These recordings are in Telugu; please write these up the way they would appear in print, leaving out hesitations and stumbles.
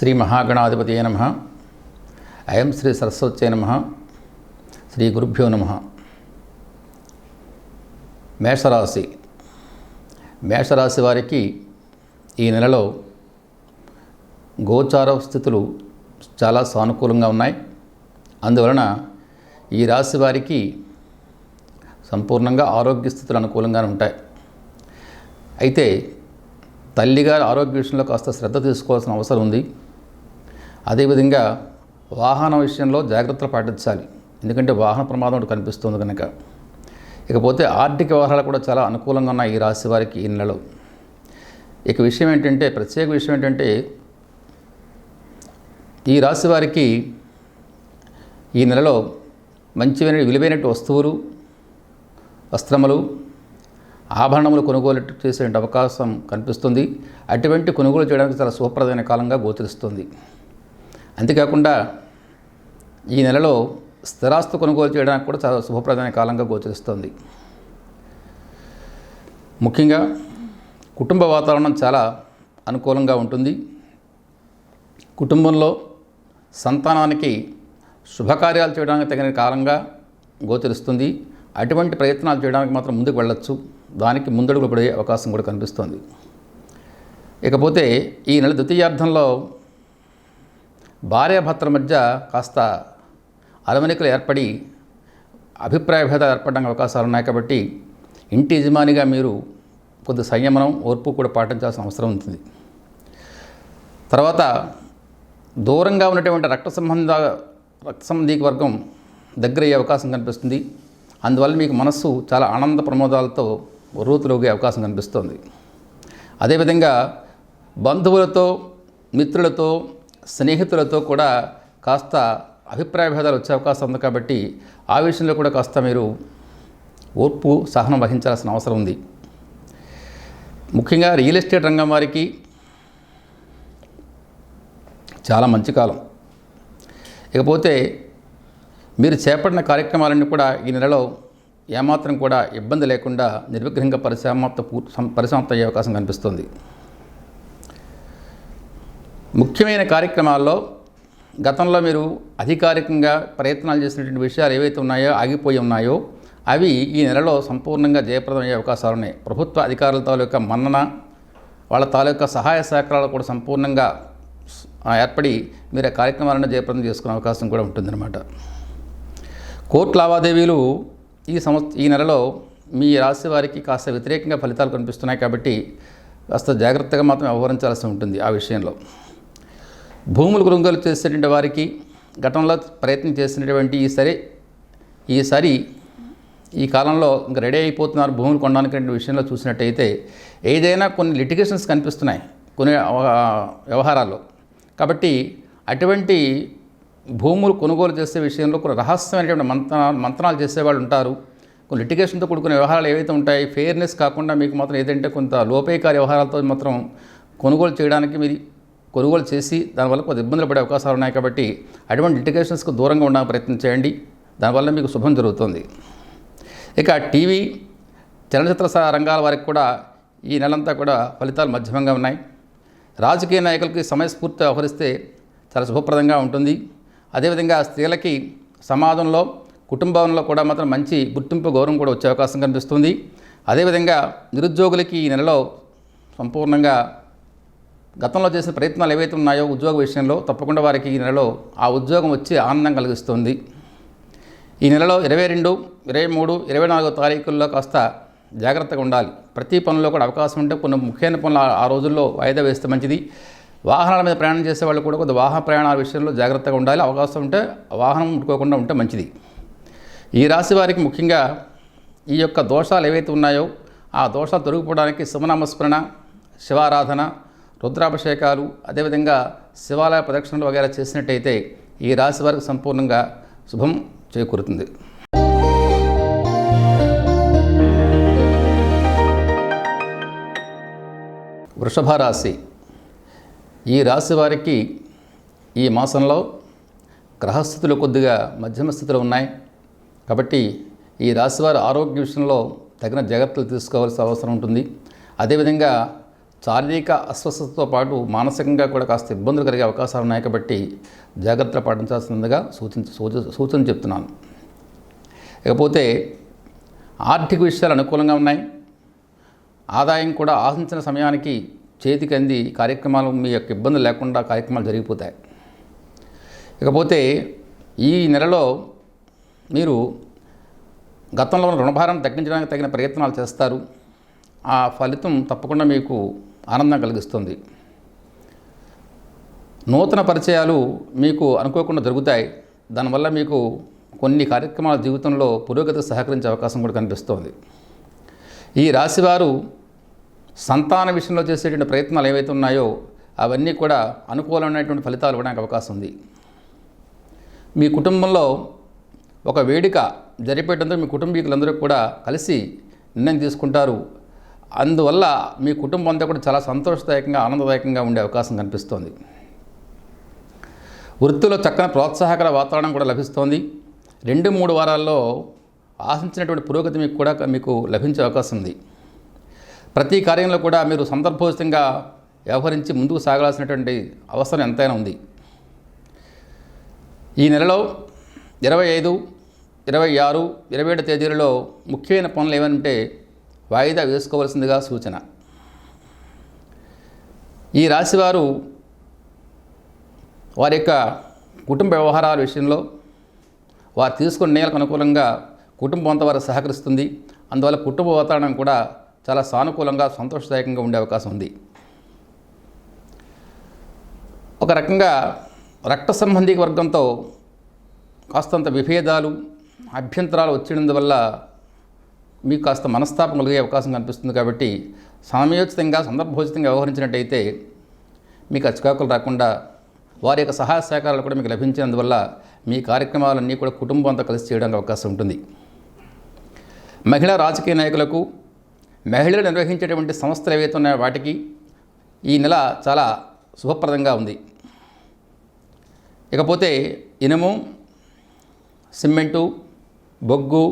శ్రీ మహాగణాధిపతయే నమః. అయం శ్రీ సరస్వత్యై నమః. శ్రీ గురుభ్యో నమః. మేషరాశి వారికి ఈ నెలలో గోచార స్థితులు చాలా సానుకూలంగా ఉన్నాయి. అందువలన ఈ రాశి వారికి సంపూర్ణంగా ఆరోగ్య స్థితులు అనుకూలంగానే ఉంటాయి. అయితే తల్లిగారి ఆరోగ్య విషయంలో కాస్త శ్రద్ధ తీసుకోవాల్సిన అవసరం ఉంది. అదేవిధంగా వాహన విషయంలో జాగ్రత్తలు పాటించాలి, ఎందుకంటే వాహన ప్రమాదం ఒకటి కనిపిస్తుంది కనుక. ఇకపోతే ఆర్థిక వ్యవహారాలు కూడా చాలా అనుకూలంగా ఉన్నాయి ఈ రాశి వారికి ఈ నెలలో. ఇక విషయం ఏంటంటే, ప్రత్యేక విషయం ఏంటంటే, ఈ రాశి వారికి ఈ నెలలో మంచి విలువైన వస్తువులు, వస్త్రములు, ఆభరణములు కొనుగోలు చేసే అవకాశం కనిపిస్తుంది. అటువంటి కొనుగోలు చేయడానికి చాలా శుభప్రదమైన కాలంగా గోచరిస్తుంది. అంతేకాకుండా ఈ నెలలో స్థిరాస్తి కొనుగోలు చేయడానికి కూడా చాలా శుభప్రదమైన కాలంగా గోచరిస్తుంది. ముఖ్యంగా కుటుంబ వాతావరణం చాలా అనుకూలంగా ఉంటుంది. కుటుంబంలో సంతానానికి శుభకార్యాలు చేయడానికి తగిన కాలంగా గోచరిస్తుంది. అటువంటి ప్రయత్నాలు చేయడానికి మాత్రం ముందుకు వెళ్ళొచ్చు, దానికి ముందడుగులు పడే అవకాశం కూడా కనిపిస్తుంది. ఇకపోతే ఈ నెల ద్వితీయార్థంలో భార్యాభర్తల మధ్య కాస్త అలమనికలు ఏర్పడి అభిప్రాయ భేదాలు ఏర్పడడానికి అవకాశాలు ఉన్నాయి. కాబట్టి ఇంటి యజమానిగా మీరు కొద్ది సంయమనం, ఓర్పు కూడా పాటించాల్సిన అవసరం ఉంటుంది. తర్వాత దూరంగా ఉన్నటువంటి రక్త సంబంధీక వర్గం దగ్గర అయ్యే అవకాశం కనిపిస్తుంది. అందువల్ల మీకు మనస్సు చాలా ఆనంద ప్రమోదాలతో ఉర్రూతులోగే అవకాశం కనిపిస్తుంది. అదేవిధంగా బంధువులతో, మిత్రులతో, స్నేహితులతో కూడా కాస్త అభిప్రాయ భేదాలు వచ్చే అవకాశం ఉంది. కాబట్టి ఆ విషయంలో కూడా కాస్త మీరు ఓర్పు, సహనం వహించాల్సిన అవసరం ఉంది. ముఖ్యంగా రియల్ ఎస్టేట్ రంగం వారికి చాలా మంచి కాలం. ఇకపోతే మీరు చేపట్టిన కార్యక్రమాలన్నీ కూడా ఈ నెలలో ఏమాత్రం కూడా ఇబ్బంది లేకుండా నిర్విఘ్నంగా పరిసమాప్తం అయ్యే అవకాశం కనిపిస్తుంది. ముఖ్యమైన కార్యక్రమాల్లో గతంలో మీరు అధికారికంగా ప్రయత్నాలు చేసినటువంటి విషయాలు ఏవైతే ఉన్నాయో, ఆగిపోయి ఉన్నాయో, అవి ఈ నెలలో సంపూర్ణంగా జయప్రదం అయ్యే అవకాశాలు ఉన్నాయి. ప్రభుత్వ అధికారుల తాలూకా మన్నన, వాళ్ళ తాలూకా సహాయ సహకారాలు కూడా సంపూర్ణంగా ఏర్పడి మీరు ఆ కార్యక్రమాలను జయప్రదం చేసుకునే అవకాశం కూడా ఉంటుందన్నమాట. కోర్టు లావాదేవీలు ఈ నెలలో మీ రాశి వారికి కాస్త వ్యతిరేకంగా ఫలితాలు కనిపిస్తున్నాయి. కాబట్టి కాస్త జాగ్రత్తగా మాత్రం వ్యవహరించాల్సి ఉంటుంది ఆ విషయంలో. భూములు కొనుగోలు చేసేటువంటి వారికి గతంలో ప్రయత్నం చేసినటువంటి ఈసారి ఈ కాలంలో ఇంకా రెడీ అయిపోతున్నారు భూములు కొనడానికి విషయంలో చూసినట్టయితే, ఏదైనా కొన్ని లిటిగేషన్స్ కనిపిస్తున్నాయి కొన్ని వ్యవహారాల్లో. కాబట్టి అటువంటి భూములు కొనుగోలు చేసే విషయంలో కొన్ని రహస్యమైనటువంటి మంత్రాలు చేసేవాళ్ళు ఉంటారు. కొన్ని లిటిగేషన్తో కూడుకునే వ్యవహారాలు ఏవైతే ఉంటాయి, ఫెయిర్నెస్ కాకుండా మీకు మాత్రం ఏదంటే కొంత లోపేకారి వ్యవహారాలతో మాత్రం కొనుగోలు చేయడానికి మీరు కొనుగోలు చేసి దానివల్ల కొంత ఇబ్బందులు పడే అవకాశాలు ఉన్నాయి. కాబట్టి అటువంటి లిటిగేషన్స్కు దూరంగా ఉండడానికి ప్రయత్నం చేయండి, దానివల్ల మీకు శుభం జరుగుతుంది. ఇక టీవీ, చలనచిత్ర రంగాల వారికి కూడా ఈ నెలంతా కూడా ఫలితాలు మధ్యమంగా ఉన్నాయి. రాజకీయ నాయకులకి సమయస్ఫూర్తిగా వ్యవహరిస్తే చాలా శుభప్రదంగా ఉంటుంది. అదేవిధంగా స్త్రీలకి సమాజంలో, కుటుంబంలో కూడా మాత్రం మంచి గుర్తింపు, గౌరవం కూడా వచ్చే అవకాశం కనిపిస్తుంది. అదేవిధంగా నిరుద్యోగులకి ఈ నెలలో సంపూర్ణంగా గతంలో చేసిన ప్రయత్నాలు ఏవైతే ఉన్నాయో ఉద్యోగ విషయంలో తప్పకుండా వారికి ఈ నెలలో ఆ ఉద్యోగం వచ్చి ఆనందం కలిగిస్తుంది. ఈ నెలలో 22, 23, 24 తారీఖుల్లో కాస్త జాగ్రత్తగా ఉండాలి. ప్రతి పనుల్లో కూడా అవకాశం ఉంటే కొన్ని ముఖ్యమైన పనులు ఆ రోజుల్లో వాయిదా వేస్తే మంచిది. వాహనాల మీద ప్రయాణం చేసే వాళ్ళు కూడా కొద్ది వాహన ప్రయాణాల విషయంలో జాగ్రత్తగా ఉండాలి. అవకాశం ఉంటే వాహనం ముట్టుకోకుండా ఉంటే మంచిది. ఈ రాశి వారికి ముఖ్యంగా ఈ యొక్క దోషాలు ఏవైతే ఉన్నాయో ఆ దోషాలు తొలగిపోవడానికి శివనామస్మరణ, శివారాధన, రుద్రాభిషేకాలు, అదేవిధంగా శివాలయ ప్రదక్షిణలు వగైరా చేసినట్టయితే ఈ రాశి వారికి సంపూర్ణంగా శుభం చేకూరుతుంది. వృషభ రాశి. ఈ రాశి వారికి ఈ మాసంలో గ్రహస్థితులు కొద్దిగా మధ్యమ స్థితిలో ఉన్నాయి. కాబట్టి ఈ రాశివారి ఆరోగ్య విషయంలో తగిన జాగ్రత్తలు తీసుకోవాల్సిన అవసరం ఉంటుంది. అదేవిధంగా శారీరక అస్వస్థతతో పాటు మానసికంగా కూడా కాస్త ఇబ్బందులు కలిగే అవకాశాలు ఉన్నాయి కాబట్టి జాగ్రత్తలు పాటించాల్సిందిగా సూచన చెప్తున్నాను. ఇకపోతే ఆర్థిక విషయాలు అనుకూలంగా ఉన్నాయి. ఆదాయం కూడా ఆశించిన సమయానికి చేతికి అంది కార్యక్రమాలు మీ యొక్క ఇబ్బందులు లేకుండా కార్యక్రమాలు జరిగిపోతాయి. ఇకపోతే ఈ నెలలో మీరు గతంలో ఉన్న రుణభారం తగ్గించడానికి తగిన ప్రయత్నాలు చేస్తారు. ఆ ఫలితం తప్పకుండా మీకు ఆనందం కలిగిస్తుంది. నూతన పరిచయాలు మీకు అనుకోకుండా జరుగుతాయి. దానివల్ల మీకు కొన్ని కార్యక్రమాల జీవితంలో పురోగతికి సహకరించే అవకాశం కూడా కనిపిస్తోంది. ఈ రాశివారు సంతాన విషయంలో చేసేటువంటి ప్రయత్నాలు ఏవైతే ఉన్నాయో అవన్నీ కూడా అనుకూలమైనటువంటి ఫలితాలు ఇవ్వడానికి అవకాశం ఉంది. మీ కుటుంబంలో ఒక వేడుక జరిపేటందుకు మీ కుటుంబీకులందరూ కూడా కలిసి నిర్ణయం తీసుకుంటారు. అందువల్ల మీ కుటుంబం అంతా కూడా చాలా సంతోషదాయకంగా ఆనందదాయకంగా ఉండే అవకాశం కనిపిస్తోంది. వృత్తిలో చక్కని ప్రోత్సాహకర వాతావరణం కూడా లభిస్తోంది. 2-3 వారాల్లో ఆశించినటువంటి పురోగతి మీకు లభించే అవకాశం ఉంది. ప్రతి కార్యంలో కూడా మీరు సందర్భోచితంగా వ్యవహరించి ముందుకు సాగాల్సినటువంటి అవసరం ఎంతైనా ఉంది. ఈ నెలలో 25, 26, 27 తేదీలలో ముఖ్యమైన పనులు ఏమంటే వాయిదా వేసుకోవాల్సిందిగా సూచన. ఈ రాశివారు వారి యొక్క కుటుంబ వ్యవహారాల విషయంలో వారు తీసుకున్న నిర్ణయాలకు అనుకూలంగా కుటుంబం అంతా వారికి సహకరిస్తుంది. అందువల్ల కుటుంబ వాతావరణం కూడా చాలా సానుకూలంగా సంతోషదాయకంగా ఉండే అవకాశం ఉంది. ఒక రకంగా రక్త సంబంధిక వర్గంతో కాస్తంత విభేదాలు అభ్యంతరాలు వచ్చినందువల్ల మీకు కాస్త మనస్తాపం కలిగే అవకాశం కనిపిస్తుంది. కాబట్టి సమయోచితంగా సందర్భోచితంగా వ్యవహరించినట్టయితే మీకు చికాకులు రాకుండా వారి యొక్క సహాయ సహకారాలు కూడా మీకు లభించినందువల్ల మీ కార్యక్రమాలన్నీ కూడా కుటుంబం అంతా కలిసి చేయడానికి అవకాశం ఉంటుంది. మహిళా రాజకీయ నాయకులకు, మహిళలు నిర్వహించేటువంటి సంస్థలు ఏవైతే ఉన్నాయో వాటికి ఈ నెల చాలా శుభప్రదంగా ఉంది. ఇకపోతే ఇనుము, సిమెంటు, బొగ్గు,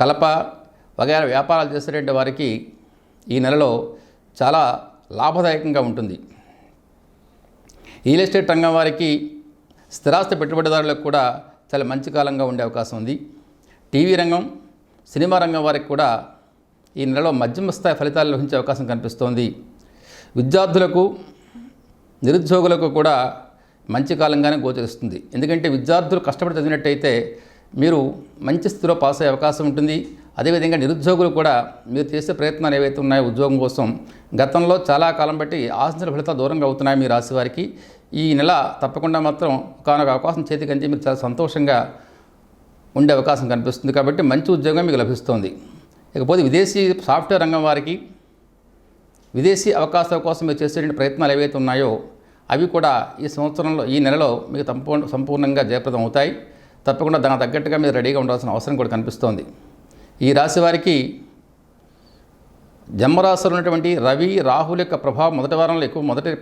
కలప వగైరా వ్యాపారాలు చేసేటువంటి వారికి ఈ నెలలో చాలా లాభదాయకంగా ఉంటుంది. రియల్ ఎస్టేట్ రంగం వారికి, స్థిరాస్తి పెట్టుబడిదారులకు కూడా చాలా మంచి కాలంగా ఉండే అవకాశం ఉంది. టీవీ రంగం, సినిమా రంగం వారికి కూడా ఈ నెలలో మధ్యమ స్థాయి ఫలితాలు లభించే అవకాశం కనిపిస్తోంది. విద్యార్థులకు, నిరుద్యోగులకు కూడా మంచి కాలంగానే గోచరిస్తుంది. ఎందుకంటే విద్యార్థులు కష్టపడి చదివినట్టయితే మీరు మంచి స్థితిలో పాస్ అయ్యే అవకాశం ఉంటుంది. అదేవిధంగా నిరుద్యోగులు కూడా మీరు చేసే ప్రయత్నాలు ఏవైతే ఉన్నాయో ఉద్యోగం కోసం గతంలో చాలా కాలం బట్టి ఆశించిన ఫలితాలు దూరంగా అవుతున్నాయి మీ రాశి వారికి. ఈ నెల తప్పకుండా మాత్రం ఒకనొక అవకాశం చేతికంచి మీరు చాలా సంతోషంగా ఉండే అవకాశం కనిపిస్తుంది. కాబట్టి మంచి ఉద్యోగం మీకు లభిస్తుంది. ఇకపోతే విదేశీ సాఫ్ట్వేర్ రంగం వారికి విదేశీ అవకాశాల కోసం మీరు చేసే ప్రయత్నాలు ఏవైతే ఉన్నాయో అవి కూడా ఈ సంవత్సరంలో, ఈ నెలలో మీకు సంపూర్ణంగా జయప్రదం అవుతాయి. తప్పకుండా దానికి తగ్గట్టుగా మీరు రెడీగా ఉండాల్సిన అవసరం కూడా కనిపిస్తోంది. ఈ రాశి వారికి జన్మరాశిలో ఉన్నటువంటి రవి, రాహుల యొక్క ప్రభావం మొదటి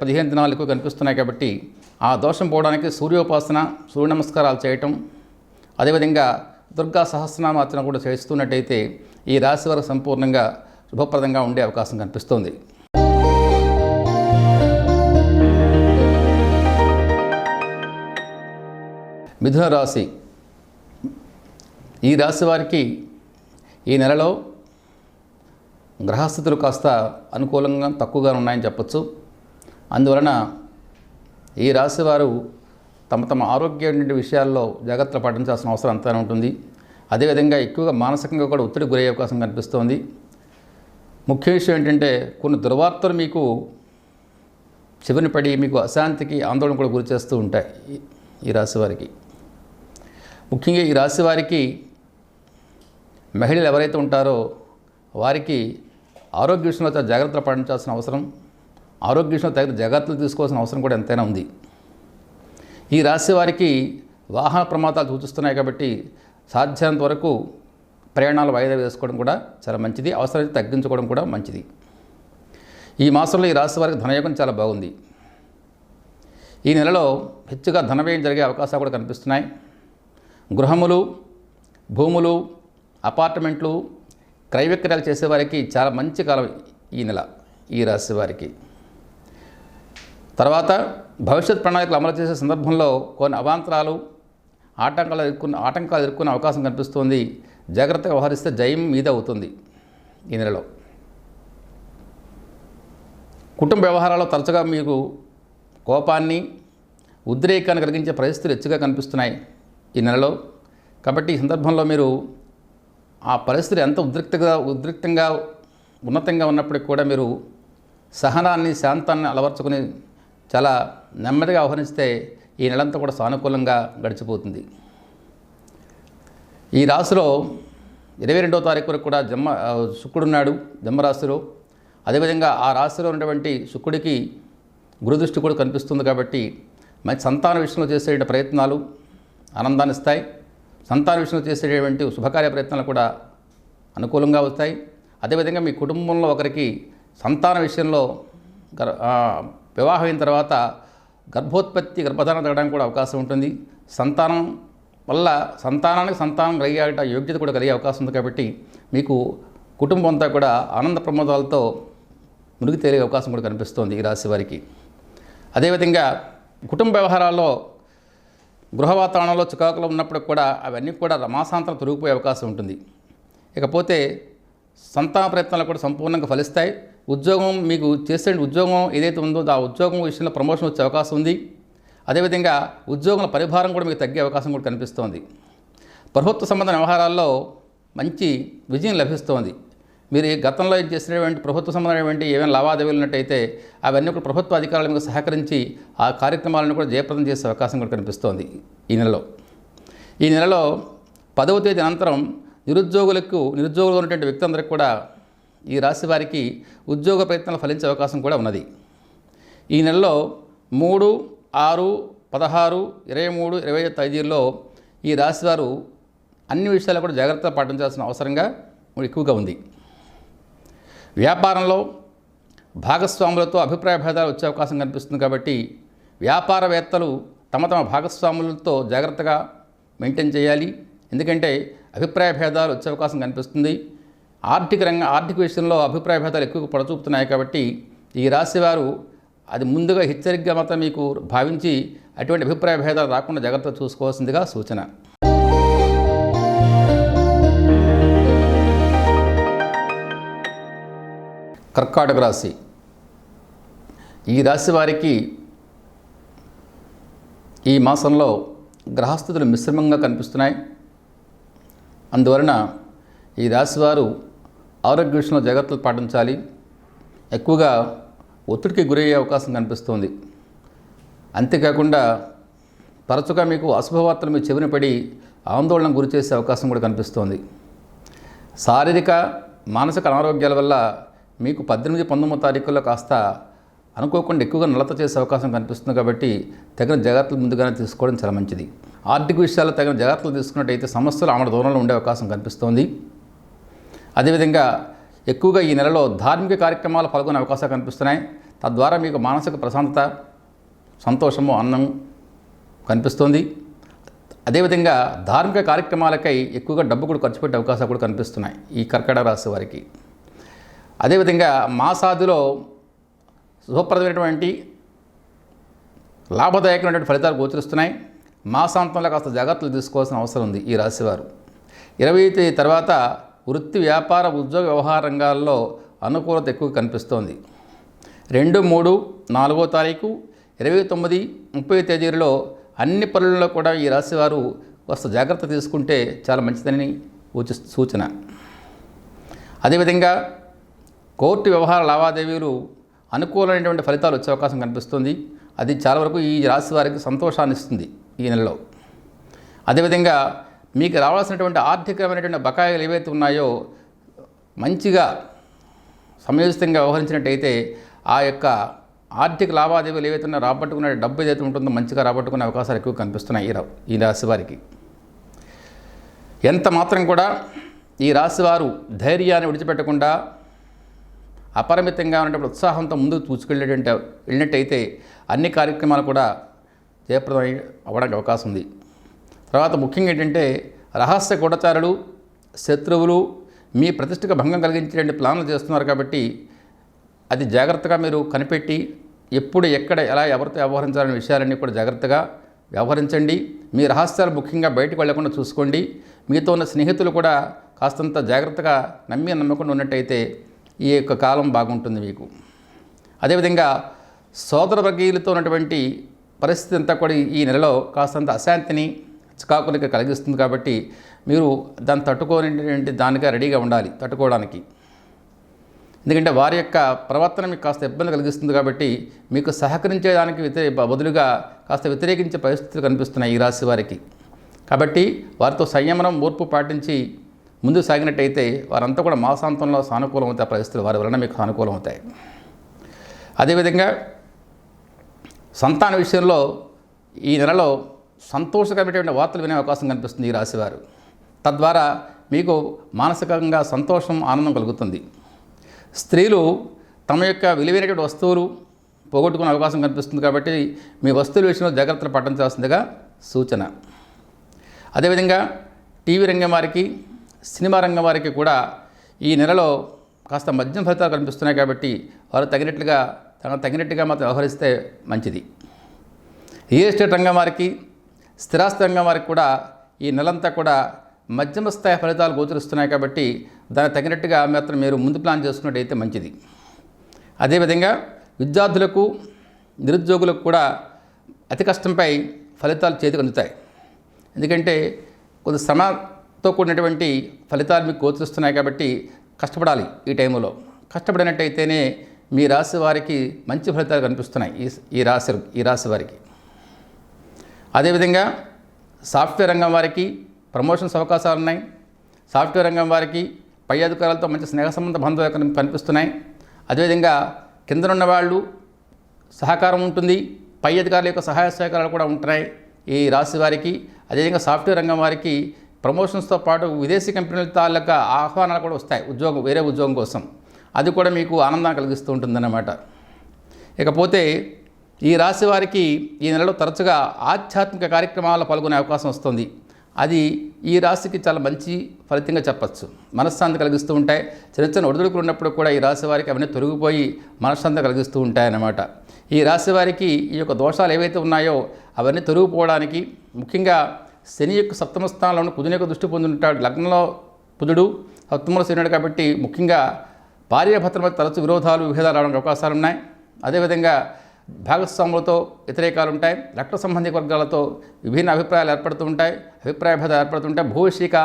15 దినాలు ఎక్కువ కనిపిస్తున్నాయి. కాబట్టి ఆ దోషం పోవడానికి సూర్యోపాసన, సూర్య నమస్కారాలు చేయటం, అదేవిధంగా దుర్గా సహస్రనామార్చన కూడా చేస్తున్నట్టయితే ఈ రాశి వారికి సంపూర్ణంగా శుభప్రదంగా ఉండే అవకాశం కనిపిస్తోంది. మిథున రాశి. ఈ రాశి వారికి ఈ నెలలో గ్రహస్థితులు కాస్త అనుకూలంగా తక్కువగా ఉన్నాయని చెప్పచ్చు. అందువలన ఈ రాశి వారు తమ ఆరోగ్య విషయాల్లో జాగ్రత్తలు పాటించాల్సిన అవసరం అంతా ఉంటుంది. అదేవిధంగా ఎక్కువగా మానసికంగా కూడా ఒత్తిడికి గురయ్యే అవకాశం కనిపిస్తోంది. ముఖ్య విషయం ఏంటంటే కొన్ని దుర్వార్తలు మీకు చెవిని పడి మీకు అశాంతికి, ఆందోళన కూడా గురి చేస్తూ ఉంటాయి ఈ రాశి వారికి. ముఖ్యంగా ఈ రాశి వారికి మహిళలు ఎవరైతే ఉంటారో వారికి ఆరోగ్య విషయంలో చాలా జాగ్రత్తలు పాటించాల్సిన అవసరం, ఆరోగ్య విషయంలో తగిన జాగ్రత్తలు తీసుకోవాల్సిన అవసరం కూడా ఎంతైనా ఉంది. ఈ రాశి వారికి వాహన ప్రమాదాలు సూచిస్తున్నాయి. కాబట్టి సాధ్యమైనంత వరకు ప్రయాణాలు వాయిదా వేసుకోవడం కూడా చాలా మంచిది. అవసరమైతే తగ్గించుకోవడం కూడా మంచిది. ఈ మాసంలో ఈ రాశి వారికి ధనయోగం చాలా బాగుంది. ఈ నెలలో హెచ్చుగా ధనవ్యయం జరిగే అవకాశాలు కూడా కనిపిస్తున్నాయి. గృహములు, భూములు, అపార్ట్మెంట్లు క్రయ విక్రయాలు చేసేవారికి చాలా మంచి కాలం ఈ నెల ఈ రాశి వారికి. తర్వాత భవిష్యత్ ప్రణాళికలు అమలు చేసే సందర్భంలో కొన్ని అవాంతరాలు ఆటంకాలు ఎదుర్కొనే అవకాశం కనిపిస్తుంది. జాగ్రత్తగా వ్యవహరిస్తే జయం మీద అవుతుంది ఈ నెలలో. కుటుంబ వ్యవహారాల్లో తరచుగా మీకు కోపాన్ని ఉద్రేకాన్ని కలిగించే పరిస్థితులు ಹೆಚ್ಚుగా కనిపిస్తున్నాయి ఈ నెలలో. కాబట్టి ఈ సందర్భంలో మీరు ఆ పరిస్థితి ఎంత ఉద్రిక్తంగా ఉన్నతంగా ఉన్నప్పటికీ కూడా మీరు సహనాన్ని శాంతాన్ని అలవర్చుకుని చాలా నెమ్మదిగా వ్యవహరిస్తే ఈ నెలంతా కూడా సానుకూలంగా గడిచిపోతుంది. ఈ రాశిలో 22వ తారీఖు వరకు కూడా శుక్రుడున్నాడు జన్మరాశిలో. అదేవిధంగా ఆ రాశిలో ఉన్నటువంటి శుక్రుడికి గురుదృష్టి కూడా కనిపిస్తుంది. కాబట్టి మంచి సంతాన విషయంలో చేసే ప్రయత్నాలు ఆనందాన్ని ఇస్తాయి. సంతాన విషయంలో చేసేటువంటి శుభకార్య ప్రయత్నాలు కూడా అనుకూలంగా వస్తాయి. అదేవిధంగా మీ కుటుంబంలో ఒకరికి సంతాన విషయంలో వివాహం అయిన తర్వాత గర్భధారణ జరగడానికి కూడా అవకాశం ఉంటుంది. సంతానం వల్ల సంతానం కలిగే యోగ్యత కూడా కలిగే అవకాశం ఉంది. కాబట్టి మీకు కుటుంబం అంతా కూడా ఆనంద ప్రమోదాలతో మునిగి తేలే అవకాశం కూడా కనిపిస్తోంది ఈ రాశి వారికి. అదేవిధంగా కుటుంబ వ్యవహారాల్లో గృహ వాతావరణంలో చికాకులు ఉన్నప్పుడు కూడా అవన్నీ కూడా మాసాంతరం తొలగిపోయే అవకాశం ఉంటుంది. ఇకపోతే సంతాన ప్రయత్నాలు కూడా సంపూర్ణంగా ఫలిస్తాయి. ఉద్యోగం మీకు చేసే ఉద్యోగం ఏదైతే ఉందో ఆ ఉద్యోగం విషయంలో ప్రమోషన్ వచ్చే అవకాశం ఉంది. అదేవిధంగా ఉద్యోగుల పరిభారం కూడా మీకు తగ్గే అవకాశం కూడా కనిపిస్తోంది. ప్రభుత్వ సంబంధ వ్యవహారాల్లో మంచి విజయం లభిస్తోంది. మీరు గతంలో చేసినటువంటి ప్రభుత్వ సంబంధమైనటువంటి ఏమైనా లావాదేవీలు ఉన్నట్టయితే అవన్నీ కూడా ప్రభుత్వ అధికారులు మీకు సహకరించి ఆ కార్యక్రమాలను కూడా జయప్రదం చేసే అవకాశం కూడా కనిపిస్తోంది ఈ నెలలో. ఈ నెలలో 10వ తేదీ అనంతరం నిరుద్యోగులు ఉన్నటువంటి వ్యక్తులందరికీ కూడా ఈ రాశి వారికి ఉద్యోగ ప్రయత్నాలు ఫలించే అవకాశం కూడా ఉన్నది. ఈ నెలలో 3, 6, 16, 23, 25 తేదీల్లో ఈ రాశి వారు అన్ని విషయాలు కూడా జాగ్రత్తగా పాటించాల్సిన అవసరంగా ఎక్కువగా ఉంది. వ్యాపారంలో భాగస్వాములతో అభిప్రాయ భేదాలు వచ్చే అవకాశం కనిపిస్తుంది. కాబట్టి వ్యాపారవేత్తలు తమ భాగస్వాములతో జాగ్రత్తగా మెయింటైన్ చేయాలి. ఎందుకంటే అభిప్రాయ భేదాలు వచ్చే అవకాశం కనిపిస్తుంది. ఆర్థిక విషయంలో అభిప్రాయ భేదాలు ఎక్కువ పడచూపుతున్నాయి. కాబట్టి ఈ రాశివారు అది ముందుగా హెచ్చరికగా మాత్రం మీకు భావించి అటువంటి అభిప్రాయ భేదాలు రాకుండా జాగ్రత్త చూసుకోవాల్సిందిగా సూచన. కర్కాటక రాశి. ఈ రాశి వారికి ఈ మాసంలో గ్రహస్థితులు మిశ్రమంగా కనిపిస్తున్నాయి. అందువలన ఈ రాశివారు ఆరోగ్య విషయంలో జాగ్రత్తలు పాటించాలి. ఎక్కువగా ఒత్తిడికి గురయ్యే అవకాశం కనిపిస్తుంది. అంతేకాకుండా తరచుగా మీకు అశుభవార్తలు మీ చెవిన పడి ఆందోళన గురి చేసే అవకాశం కూడా కనిపిస్తోంది. శారీరక మానసిక అనారోగ్యాల వల్ల మీకు 18, 19 తారీఖుల్లో కాస్త అనుకోకుండా ఎక్కువగా నలత చేసే అవకాశం కనిపిస్తుంది. కాబట్టి తగిన జాగ్రత్తలు ముందుగానే తీసుకోవడం చాలా మంచిది. ఆర్థిక విషయాల్లో తగిన జాగ్రత్తలు తీసుకున్నట్టయితే సమస్యలు ఆమె దూరంలో ఉండే అవకాశం కనిపిస్తోంది. అదేవిధంగా ఎక్కువగా ఈ నెలలో ధార్మిక కార్యక్రమాలు పాల్గొనే అవకాశాలు కనిపిస్తున్నాయి. తద్వారా మీకు మానసిక ప్రశాంతత, సంతోషము, ఆనందం కనిపిస్తోంది. అదేవిధంగా ధార్మిక కార్యక్రమాలకై ఎక్కువగా డబ్బు కూడా ఖర్చు పెట్టే అవకాశాలు కూడా కనిపిస్తున్నాయి ఈ కర్కాటక రాశి వారికి. అదేవిధంగా మాసాదిలో శుభప్రదమైనటువంటి లాభదాయకమైనటువంటి ఫలితాలు గోచరిస్తున్నాయి. మాసాంతంలో కాస్త జాగ్రత్తలు తీసుకోవాల్సిన అవసరం ఉంది ఈ రాశివారు. 20వ తేదీ తర్వాత వృత్తి, వ్యాపార, ఉద్యోగ, వ్యవహార రంగాల్లో అనుకూలత ఎక్కువ కనిపిస్తోంది. 2, 3, 4వ తారీఖు, 29, 30 తేదీలలో అన్ని పనులలో కూడా ఈ రాశివారు కాస్త జాగ్రత్త తీసుకుంటే చాలా మంచిదని సూచన. అదేవిధంగా కోర్టు వ్యవహార లావాదేవీలు అనుకూలమైనటువంటి ఫలితాలు వచ్చే అవకాశం కనిపిస్తుంది. అది చాలా వరకు ఈ రాశి వారికి సంతోషాన్ని ఇస్తుంది ఈ నెలలో. అదేవిధంగా మీకు రావాల్సినటువంటి ఆర్థికమైనటువంటి బకాయిలు ఏవైతే ఉన్నాయో మంచిగా సమయోచితంగా వ్యవహరించినట్టయితే ఆ యొక్క ఆర్థిక లావాదేవీలు ఏవైతే ఉన్నాయో రాబట్టుకునే డబ్బు ఏదైతే ఉంటుందో మంచిగా రాబట్టుకునే అవకాశాలు ఎక్కువ కనిపిస్తున్నాయి ఈ రాశి వారికి. ఎంత మాత్రం కూడా ఈ రాశివారు ధైర్యాన్ని విడిచిపెట్టకుండా అపరిమితంగా ఉన్నటువంటి ఉత్సాహంతో ముందుకు వెళ్ళినట్టయితే అన్ని కార్యక్రమాలు కూడా జయప్రదం అవ్వడానికి అవకాశం ఉంది. తర్వాత ముఖ్యంగా ఏంటంటే రహస్య గూఢచారులు, శత్రువులు మీ ప్రతిష్టకు భంగం కలిగించేటువంటి ప్లాన్లు చేస్తున్నారు. కాబట్టి అది జాగ్రత్తగా మీరు కనిపెట్టి ఎప్పుడు ఎక్కడ ఎలా ఎవరితో వ్యవహరించాలనే విషయాలన్నీ కూడా జాగ్రత్తగా వ్యవహరించండి. మీ రహస్యాలు ముఖ్యంగా బయటకు వెళ్లకుండా చూసుకోండి. మీతో ఉన్న స్నేహితులు కూడా కాస్తంత జాగ్రత్తగా నమ్మకుండా ఉన్నట్టయితే ఈ యొక్క కాలం బాగుంటుంది మీకు. అదేవిధంగా సోదరవర్గీయులతో ఉన్నటువంటి పరిస్థితి అంతా కూడా ఈ నెలలో కాస్తంత అశాంతిని చికాకులకి కలిగిస్తుంది. కాబట్టి మీరు దాన్ని తట్టుకోనేటువంటి దానిగా రెడీగా ఉండాలి తట్టుకోవడానికి. ఎందుకంటే వారి యొక్క ప్రవర్తన మీకు కాస్త ఇబ్బంది కలిగిస్తుంది. కాబట్టి మీకు సహకరించేదానికి బదులుగా కాస్త వ్యతిరేకించే పరిస్థితులు కనిపిస్తున్నాయి ఈ రాశి వారికి. కాబట్టి వారితో సంయమనం ఓర్పు పాటించి ముందుకు సాగినట్టయితే వారంతా కూడా మాసాంతంలో సానుకూలం అవుతాయి. పరిస్థితులు వారి వలన మీకు సానుకూలం అవుతాయి. అదేవిధంగా సంతాన విషయంలో ఈ నెలలో సంతోషకరమైనటువంటి వార్తలు వినే అవకాశం కనిపిస్తుంది ఈ రాశివారు. తద్వారా మీకు మానసికంగా సంతోషం ఆనందం కలుగుతుంది. స్త్రీలు తమ యొక్క విలువైనటువంటి వస్తువులు పోగొట్టుకునే అవకాశం కనిపిస్తుంది. కాబట్టి మీ వస్తువుల విషయంలో జాగ్రత్తలు పాటించాల్సిందిగా సూచన. అదేవిధంగా టీవీ రంగం వారికి సినిమా రంగం వారికి కూడా ఈ నెలలో కాస్త మధ్యం ఫలితాలు కనిపిస్తున్నాయి. కాబట్టి వారు తగినట్టుగా మాత్రం వ్యవహరిస్తే మంచిది. రియల్ ఎస్టేట్ రంగం వారికి స్థిరాస్తి రంగం వారికి కూడా ఈ నెలంతా కూడా మధ్యమ స్థాయి ఫలితాలు గోచరిస్తున్నాయి. కాబట్టి దానికి తగినట్టుగా మాత్రం మీరు ముందు ప్లాన్ చేసుకున్నట్టయితే మంచిది. అదేవిధంగా విద్యార్థులకు నిరుద్యోగులకు కూడా అతి కష్టంపై ఫలితాలు చేతికి అందుతాయి. ఎందుకంటే కొంత శ్రమతో కూడినటువంటి ఫలితాలు మీకు గోచరిస్తున్నాయి. కాబట్టి కష్టపడాలి. ఈ టైంలో కష్టపడినట్టయితేనే మీ రాశి వారికి మంచి ఫలితాలు కనిపిస్తున్నాయి ఈ రాశి వారికి. అదేవిధంగా సాఫ్ట్వేర్ రంగం వారికి ప్రమోషన్స్ అవకాశాలు ఉన్నాయి. సాఫ్ట్వేర్ రంగం వారికి పై అధికారులతో మంచి స్నేహ సంబంధ బంధాలు కనిపిస్తున్నాయి. అదేవిధంగా కిందనున్న వాళ్ళు సహకారం ఉంటుంది. పై అధికారుల యొక్క సహాయ సహకారాలు కూడా ఉంటున్నాయి ఈ రాశి వారికి. అదేవిధంగా సాఫ్ట్వేర్ రంగం వారికి ప్రమోషన్స్తో పాటు విదేశీ కంపెనీల తాలూకా ఆహ్వానాలు కూడా వస్తాయి వేరే ఉద్యోగం కోసం. అది కూడా మీకు ఆనందాన్ని కలిగిస్తూ ఉంటుందన్నమాట. ఇకపోతే ఈ రాశి వారికి ఈ నెలలో తరచుగా ఆధ్యాత్మిక కార్యక్రమాల్లో పాల్గొనే అవకాశం వస్తుంది. అది ఈ రాశికి చాలా మంచి ఫలితంగా చెప్పచ్చు. మనశ్శాంతి కలిగిస్తూ ఉంటాయి. చిన్న ఒడిదుడుకులు ఉన్నప్పుడు కూడా ఈ రాశి వారికి అవన్నీ తొలగిపోయి మనశ్శాంతి కలిగిస్తూ ఉంటాయన్నమాట. ఈ రాశి వారికి ఈ యొక్క దోషాలు ఏవైతే ఉన్నాయో అవన్నీ తొలగిపోవడానికి ముఖ్యంగా శని యొక్క సప్తమ స్థానంలో కుజుని యొక్క దృష్టి పొంది ఉంటాడు. లగ్నంలో కుజుడు సప్తమంలో శనివాడు. కాబట్టి ముఖ్యంగా భార్యాభర్తల మధ్య తరచు విభేదాలు రావడానికి అవకాశాలు ఉన్నాయి. అదేవిధంగా భాగస్వాములతో వ్యతిరేకాలు ఉంటాయి. రక్త సంబంధిక వర్గాలతో విభిన్న అభిప్రాయాలు ఏర్పడుతూ ఉంటాయి. అభిప్రాయ భేదాలు ఏర్పడుతుంటాయి. భూవిషయిక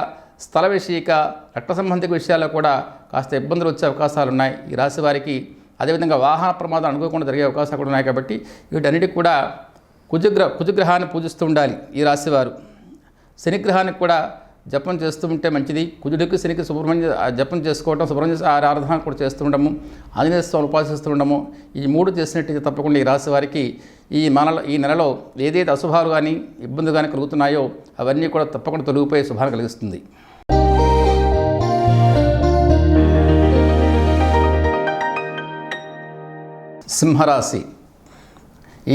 స్థల విషయిక రక్త సంబంధిక విషయాల్లో కూడా కాస్త ఇబ్బందులు వచ్చే అవకాశాలు ఉన్నాయి ఈ రాశి వారికి. అదేవిధంగా వాహన ప్రమాదాలు అనుకోకుండా జరిగే అవకాశాలు కూడా ఉన్నాయి. కాబట్టి వీటన్నిటికి కూడా కుజగ్రహాన్ని పూజిస్తూ ఉండాలి ఈ రాశివారు. శనిగ్రహానికి కూడా జపం చేస్తూ ఉంటే మంచిది. కుజుడికి శనికి జపం చేసుకోవటం, సుబ్రహ్మణ్య ఆరాధన కూడా చేస్తూ ఉండము, ఆంజనేయ స్వామిని ఉపాసిస్తూ ఉండము. ఈ మూడు చేసినట్టు తప్పకుండా ఈ రాశి వారికి ఈ నెలలో ఏదైతే అశుభాలు కానీ ఇబ్బందులు కానీ కలుగుతున్నాయో అవన్నీ కూడా తప్పకుండా తొలగిపోయే శుభాన్ని కలిగిస్తుంది. సింహరాశి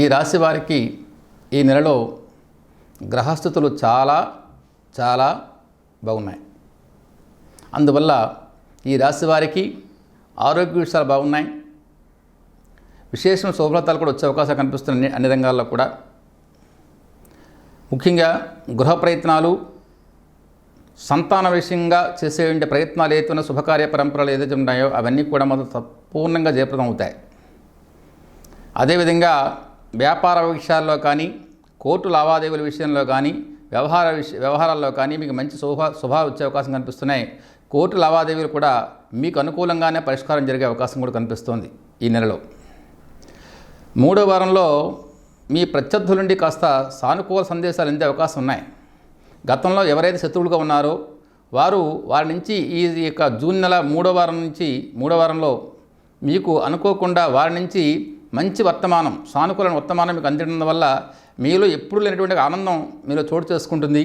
ఈ రాశి వారికి ఈ నెలలో గ్రహస్థితులు చాలా చాలా బాగున్నాయి. అందువల్ల ఈ రాశి వారికి ఆరోగ్య విషయాలు బాగున్నాయి. విశేషమైన శుభఫలితాలు కూడా వచ్చే అవకాశాలు కనిపిస్తున్నాయి అన్ని రంగాల్లో కూడా. ముఖ్యంగా గృహ ప్రయత్నాలు, సంతాన విషయంగా చేసే ప్రయత్నాలు ఏదైతే శుభకార్య పరంపరలు ఏదైతే ఉన్నాయో అవన్నీ కూడా మొదలు సంపూర్ణంగా జయప్రదం అవుతాయి. అదేవిధంగా వ్యాపార విషయాల్లో కానీ, కోర్టు లావాదేవీల విషయంలో కానీ, వ్యవహారాల్లో కానీ మీకు మంచి శుభాలు వచ్చే అవకాశం కనిపిస్తున్నాయి. కోర్టు లావాదేవీలు కూడా మీకు అనుకూలంగానే పరిష్కారం జరిగే అవకాశం కూడా కనిపిస్తోంది ఈ నెలలో. 3వ వారంలో మీ ప్రత్యర్థుల నుండి కాస్త సానుకూల సందేశాలు అందే అవకాశం ఉన్నాయి. గతంలో ఎవరైతే శత్రువులుగా ఉన్నారో వారి నుంచి ఈ యొక్క జూన్ నెల 3వ వారంలో మీకు అనుకోకుండా వారి నుంచి మంచి వర్తమానం, సానుకూల వర్తమానం మీకు అందడం వల్ల మీలో ఎప్పుడు లేనటువంటి ఆనందం మీలో చోటు చేసుకుంటుంది.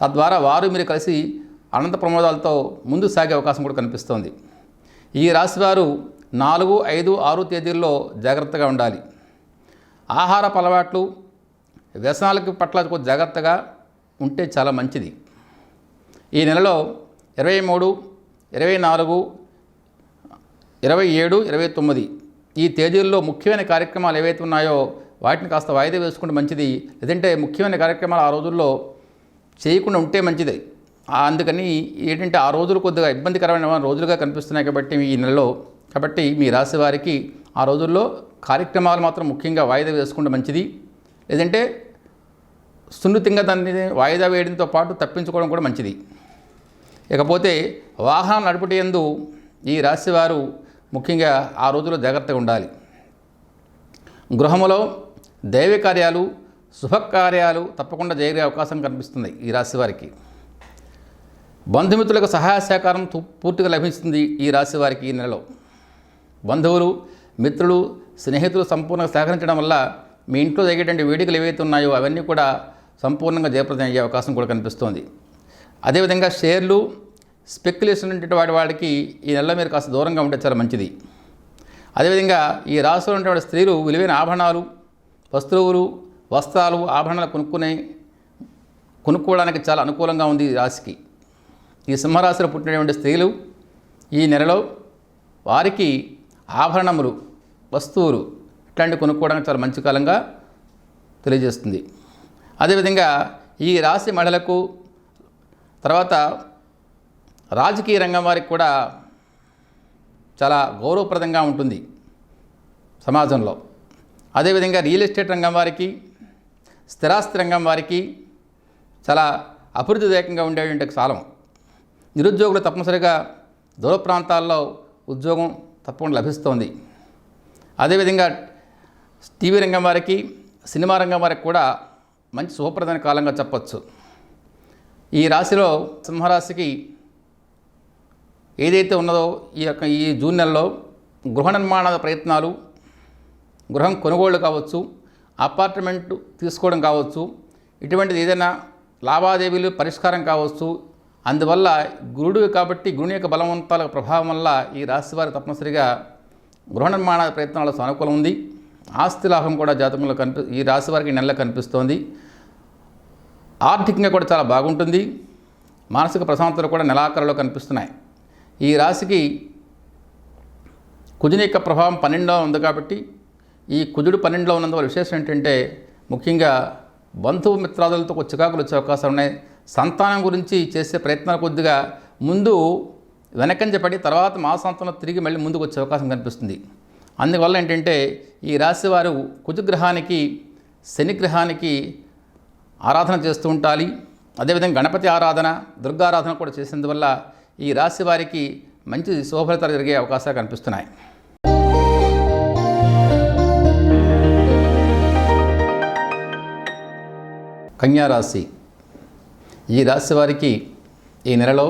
తద్వారా మీరు కలిసి ఆనంద ప్రమోదాలతో ముందు సాగే అవకాశం కూడా కనిపిస్తోంది. ఈ రాశివారు 4, 5, 6 తేదీల్లో జాగ్రత్తగా ఉండాలి. ఆహారపు అలవాట్లు, వ్యసనాలకి పట్ల కొంచెం జాగ్రత్తగా ఉంటే చాలా మంచిది. ఈ నెలలో 23, 24, 27, 29 ఈ తేదీల్లో ముఖ్యమైన కార్యక్రమాలు ఏవైతే ఉన్నాయో వాటిని కాస్త వాయిదా వేసుకుంటే మంచిది. లేదంటే ముఖ్యమైన కార్యక్రమాలు ఆ రోజుల్లో చేయకుండా ఉంటే మంచిది. అందుకని ఏంటంటే ఆ రోజులు కొద్దిగా ఇబ్బందికరమైన రోజులుగా కనిపిస్తున్నాయి కాబట్టి ఈ నెలలో, కాబట్టి మీ రాశి వారికి ఆ రోజుల్లో కార్యక్రమాలు మాత్రం ముఖ్యంగా వాయిదా వేసుకుంటే మంచిది. లేదంటే సున్నితంగా దాన్ని వాయిదా వేయడంతో పాటు తప్పించుకోవడం కూడా మంచిది. ఇకపోతే వాహనం నడుపుటయందు ఈ రాశివారు ముఖ్యంగా ఆ రోజుల్లో జాగ్రత్తగా ఉండాలి. గృహములో దైవ కార్యాలు, శుభకార్యాలు తప్పకుండా జరిగే అవకాశం కనిపిస్తుంది ఈ రాశి వారికి. బంధుమిత్రులకు సహాయ సహకారం పూర్తిగా లభిస్తుంది ఈ రాశి వారికి ఈ నెలలో. బంధువులు, మిత్రులు, స్నేహితులు సంపూర్ణంగా సహకరించడం వల్ల మీ ఇంట్లో జరిగేటువంటి వేడుకలు ఏవైతే ఉన్నాయో అవన్నీ కూడా సంపూర్ణంగా జయప్రదం అయ్యే అవకాశం కూడా కనిపిస్తోంది. అదేవిధంగా షేర్లు, స్పెక్యులేషన్ ఉన్నటువంటి వాడికి ఈ నెలలో మీరు కాస్త దూరంగా ఉంటే చాలా మంచిది. అదేవిధంగా ఈ రాశిలో ఉన్నటువంటి స్త్రీలు విలువైన ఆభరణాలు, వస్తువులు, వస్త్రాలు, ఆభరణాలు కొనుక్కోవడానికి చాలా అనుకూలంగా ఉంది ఈ రాశికి. ఈ సింహరాశిలో పుట్టినటువంటి స్త్రీలు ఈ నెలలో వారికి ఆభరణములు, వస్తువులు ఇట్లాంటివి కొనుక్కోవడానికి చాలా మంచి కాలంగా తెలియజేస్తుంది. అదేవిధంగా ఈ రాశి మహిళలకు, తర్వాత రాజకీయ రంగం వారికి కూడా చాలా గౌరవప్రదంగా ఉంటుంది సమాజంలో. అదేవిధంగా రియల్ ఎస్టేట్ రంగం వారికి, స్థిరాస్తి రంగం వారికి చాలా అభివృద్ధిదాయకంగా ఉండేటువంటి కాలం. నిరుద్యోగులు తప్పనిసరిగా దూర ప్రాంతాల్లో ఉద్యోగం తప్పకుండా లభిస్తోంది. అదేవిధంగా టీవీ రంగం వారికి, సినిమా రంగం వారికి కూడా మంచి శుభప్రదమైన కాలంగా చెప్పచ్చు. ఈ రాశిలో సింహరాశికి ఏదైతే ఉన్నదో ఈ జూన్ నెలలో గృహ నిర్మాణ ప్రయత్నాలు, గృహం కొనుగోళ్లు కావచ్చు, అపార్ట్మెంట్ తీసుకోవడం కావచ్చు, ఇటువంటిది ఏదైనా లావాదేవీలు పరిష్కారం కావచ్చు. అందువల్ల గురుడు కాబట్టి గురుని యొక్క బలవంతాల ప్రభావం వల్ల ఈ రాశి వారికి తప్పనిసరిగా గృహ నిర్మాణ ప్రయత్నాలు సానుకూలం ఉంది. ఆస్తి లాభం కూడా జాతకంలో ఈ రాశి వారికి నెలలో కనిపిస్తోంది. ఆర్థికంగా కూడా చాలా బాగుంటుంది. మానసిక ప్రశాంతతలు కూడా నెలాఖరులో కనిపిస్తున్నాయి. ఈ రాశికి కుజుని యొక్క ప్రభావం 12లో ఉంది కాబట్టి ఈ కుజుడు 12లో ఉన్నందువల్ల విశేషం ఏంటంటే ముఖ్యంగా బంధువు మిత్రాదులతో చికాకులు వచ్చే అవకాశాలు ఉన్నాయి. సంతానం గురించి చేసే ప్రయత్నాలు కొద్దిగా ముందు వెనకంజపడి తర్వాత మాసాంతంలో తిరిగి మళ్ళీ ముందుకు వచ్చే అవకాశం కనిపిస్తుంది. అందువల్ల ఏంటంటే ఈ రాశి వారు కుజగ్రహానికి, శనిగ్రహానికి ఆరాధన చేస్తూ ఉండాలి. అదేవిధంగా గణపతి ఆరాధన, దుర్గారాధన కూడా చేసేందువల్ల ఈ రాశి వారికి మంచి శుభఫలితాలు జరిగే అవకాశాలు కనిపిస్తున్నాయి. కన్యారాశి ఈ రాశి వారికి ఈ నెలలో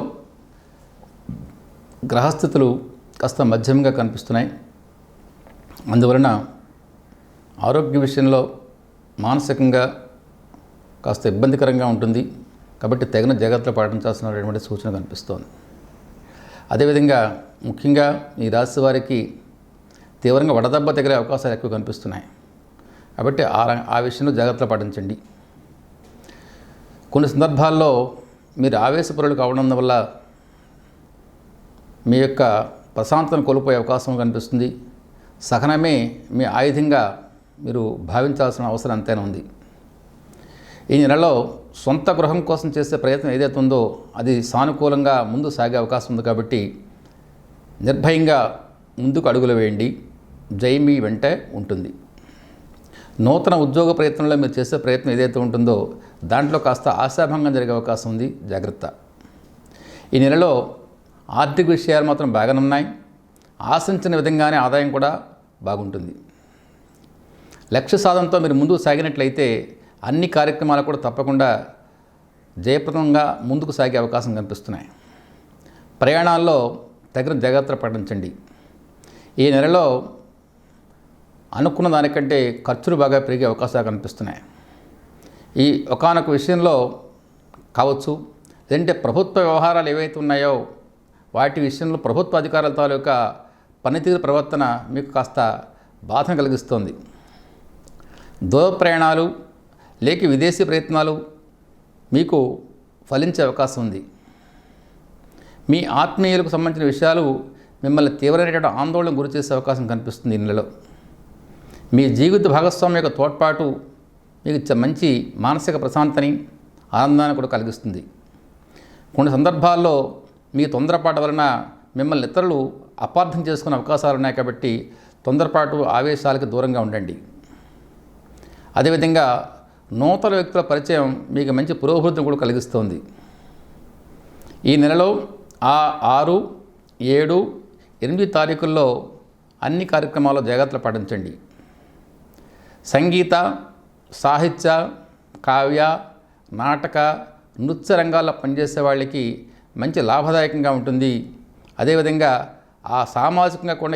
గ్రహస్థితులు కాస్త మధ్యంగా కనిపిస్తున్నాయి. అందువలన ఆరోగ్య విషయంలో మానసికంగా కాస్త ఇబ్బందికరంగా ఉంటుంది. కాబట్టి తగిన జాగ్రత్తలు పాటించాల్సినటువంటి సూచన కనిపిస్తోంది. అదేవిధంగా ముఖ్యంగా ఈ రాశి వారికి తీవ్రంగా వడదెబ్బ తగిలే అవకాశాలు ఎక్కువ కనిపిస్తున్నాయి. కాబట్టి ఆ విషయంలో జాగ్రత్తలు పాటించండి. కొన్ని సందర్భాల్లో మీరు ఆవేశపరులు కావడం వల్ల మీ యొక్క ప్రశాంతతను కోల్పోయే అవకాశం కనిపిస్తుంది. సహనమే మీ ఆయుధంగా మీరు భావించాల్సిన అవసరం ఎంతైనా ఉంది. ఈ నెలలో సొంత గృహం కోసం చేసే ప్రయత్నం ఏదైతే ఉందో అది సానుకూలంగా ముందు సాగే అవకాశం ఉంది. కాబట్టి నిర్భయంగా ముందుకు అడుగులు వేయండి. జై మీ వెంటే ఉంటుంది. నూతన ఉద్యోగ ప్రయత్నంలో మీరు చేసే ప్రయత్నం ఏదైతే ఉంటుందో దాంట్లో కాస్త ఆశాభంగం జరిగే అవకాశం ఉంది. జాగ్రత్త. ఈ నెలలో ఆర్థిక విషయాలు మాత్రం బాగానే ఉన్నాయి. ఆశించిన విధంగానే ఆదాయం కూడా బాగుంటుంది. లక్ష్య సాధనతో మీరు ముందుకు సాగినట్లయితే అన్ని కార్యక్రమాలు కూడా తప్పకుండా జయప్రదంగా ముందుకు సాగే అవకాశం కనిపిస్తున్నాయి. ప్రయాణాల్లో తగిన జాగ్రత్తలు పాటించండి. ఈ నెలలో అనుకున్న దానికంటే ఖర్చులు బాగా పెరిగే అవకాశాలు కనిపిస్తున్నాయి. ఈ ఒకానొక విషయంలో కావచ్చు, లేదంటే ప్రభుత్వ వ్యవహారాలు ఏవైతే ఉన్నాయో వాటి విషయంలో ప్రభుత్వ అధికారుల తాలూకా పనితీరు ప్రవర్తన మీకు కాస్త బాధను కలిగిస్తోంది. దూర ప్రయాణాలు లేక విదేశీ ప్రయత్నాలు మీకు ఫలించే అవకాశం ఉంది. మీ ఆత్మీయులకు సంబంధించిన విషయాలు మిమ్మల్ని తీవ్రమైనటువంటి ఆందోళన గురి చేసే అవకాశం కనిపిస్తుంది ఈ నెలలో. మీ జీవిత భాగస్వామి యొక్క తోడ్పాటు మీకు మంచి మానసిక ప్రశాంతని, ఆనందాన్ని కూడా కలిగిస్తుంది. కొన్ని సందర్భాల్లో మీ తొందరపాటు వలన మిమ్మల్ని ఇతరులు అపార్థం చేసుకునే అవకాశాలు ఉన్నాయి కాబట్టి తొందరపాటు, ఆవేశాలకి దూరంగా ఉండండి. అదేవిధంగా నూతన వ్యక్తుల పరిచయం మీకు మంచి పురోభివృద్ధిని కూడా కలిగిస్తుంది. ఈ నెలలో 6, 7, 8 తారీఖుల్లో అన్ని కార్యక్రమాల్లో జాగ్రత్తలు పాటించండి. సంగీత, సాహిత్య, కావ్య, నాటక, నృత్య రంగాల్లో పనిచేసే వాళ్ళకి మంచి లాభదాయకంగా ఉంటుంది. అదేవిధంగా ఆ సామాజికంగా కూడా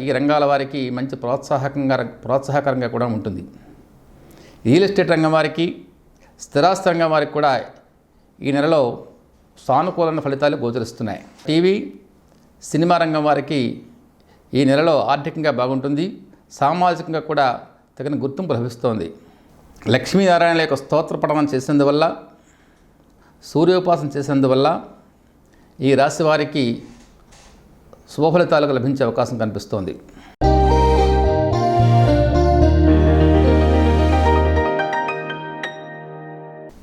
ఈ రంగాల వారికి మంచి ప్రోత్సాహకరంగా కూడా ఉంటుంది. రియల్ ఎస్టేట్ రంగం వారికి, స్థిరాస్తి రంగం వారికి కూడా ఈ నెలలో సానుకూలమైన ఫలితాలు గోచరిస్తున్నాయి. టీవీ, సినిమా రంగం వారికి ఈ నెలలో ఆర్థికంగా బాగుంటుంది. సామాజికంగా కూడా తగిన గుర్తింపు లభిస్తోంది. లక్ష్మీనారాయణ యొక్క స్తోత్ర పఠనం చేసేందువల్ల, సూర్యోపాసన చేసేందువల్ల ఈ రాశి వారికి శుభఫలితాలకు లభించే అవకాశం కనిపిస్తోంది.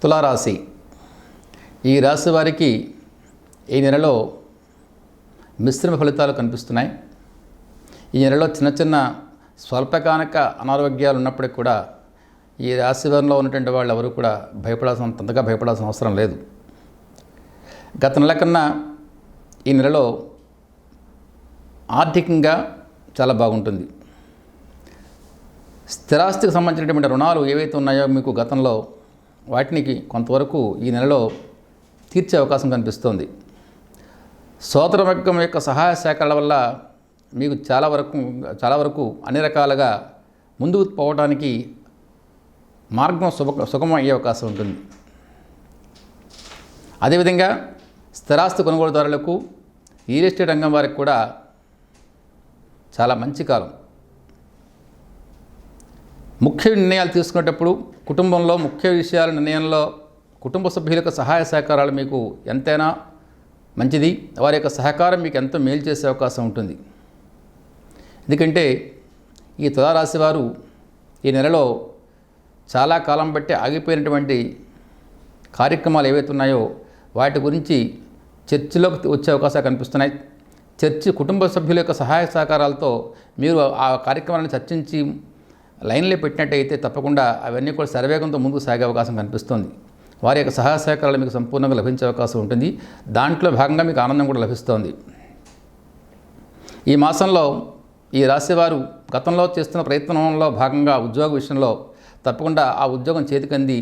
తులారాశి. ఈ రాశి వారికి ఈ నెలలో మిశ్రమ ఫలితాలు కనిపిస్తున్నాయి. ఈ నెలలో చిన్న చిన్న స్వల్పకాలిక అనారోగ్యాలు ఉన్నప్పటికీ కూడా ఈ రాశి వారిలో ఉన్నటువంటి వాళ్ళు ఎవరు కూడా అంతగా భయపడాల్సిన అవసరం లేదు. గత నెల కన్నా ఈ నెలలో ఆర్థికంగా చాలా బాగుంటుంది. స్థిరాస్తికి సంబంధించినటువంటి రుణాలు ఏవైతే ఉన్నాయో మీకు గతంలో వాటికి కొంతవరకు ఈ నెలలో తీర్చే అవకాశం కనిపిస్తోంది. సోదర వర్గం యొక్క సహాయ సహకారాల వల్ల మీకు చాలా వరకు అన్ని రకాలుగా ముందుకు పోవడానికి మార్గం సుగమం అయ్యే అవకాశం ఉంటుంది. అదేవిధంగా స్థిరాస్తి కొనుగోలుదారులకు, రియల్ ఎస్టేట్ రంగం వారికి కూడా చాలా మంచి కాలం. ముఖ్య నిర్ణయాలు తీసుకునేటప్పుడు కుటుంబంలో ముఖ్య విషయాల నిర్ణయంలో కుటుంబ సభ్యుల సహాయ సహకారాలు మీకు ఎంతైనా మంచిది. వారి యొక్క సహకారం మీకు ఎంతో మేలు చేసే అవకాశం ఉంటుంది. ఎందుకంటే ఈ తులారాశి వారు ఈ నెలలో చాలా కాలం బట్టి ఆగిపోయినటువంటి కార్యక్రమాలు ఏవైతే ఉన్నాయో వాటి గురించి చర్చలోకి వచ్చే అవకాశాలు కనిపిస్తున్నాయి. కుటుంబ సభ్యుల యొక్క సహాయ సహకారాలతో మీరు ఆ కార్యక్రమాలను చర్చించి లైన్లో పెట్టినట్టయితే తప్పకుండా అవన్నీ కూడా శరవేగంతో ముందుకు సాగే అవకాశం కనిపిస్తుంది. వారి యొక్క సహాయ సహకారాలు మీకు సంపూర్ణంగా లభించే అవకాశం ఉంటుంది. దాంట్లో భాగంగా మీకు ఆనందం కూడా లభిస్తోంది. ఈ మాసంలో ఈ రాశివారు గతంలో చేస్తున్న ప్రయత్నంలో భాగంగా ఉద్యోగ విషయంలో తప్పకుండా ఆ ఉద్యోగం చేతికంది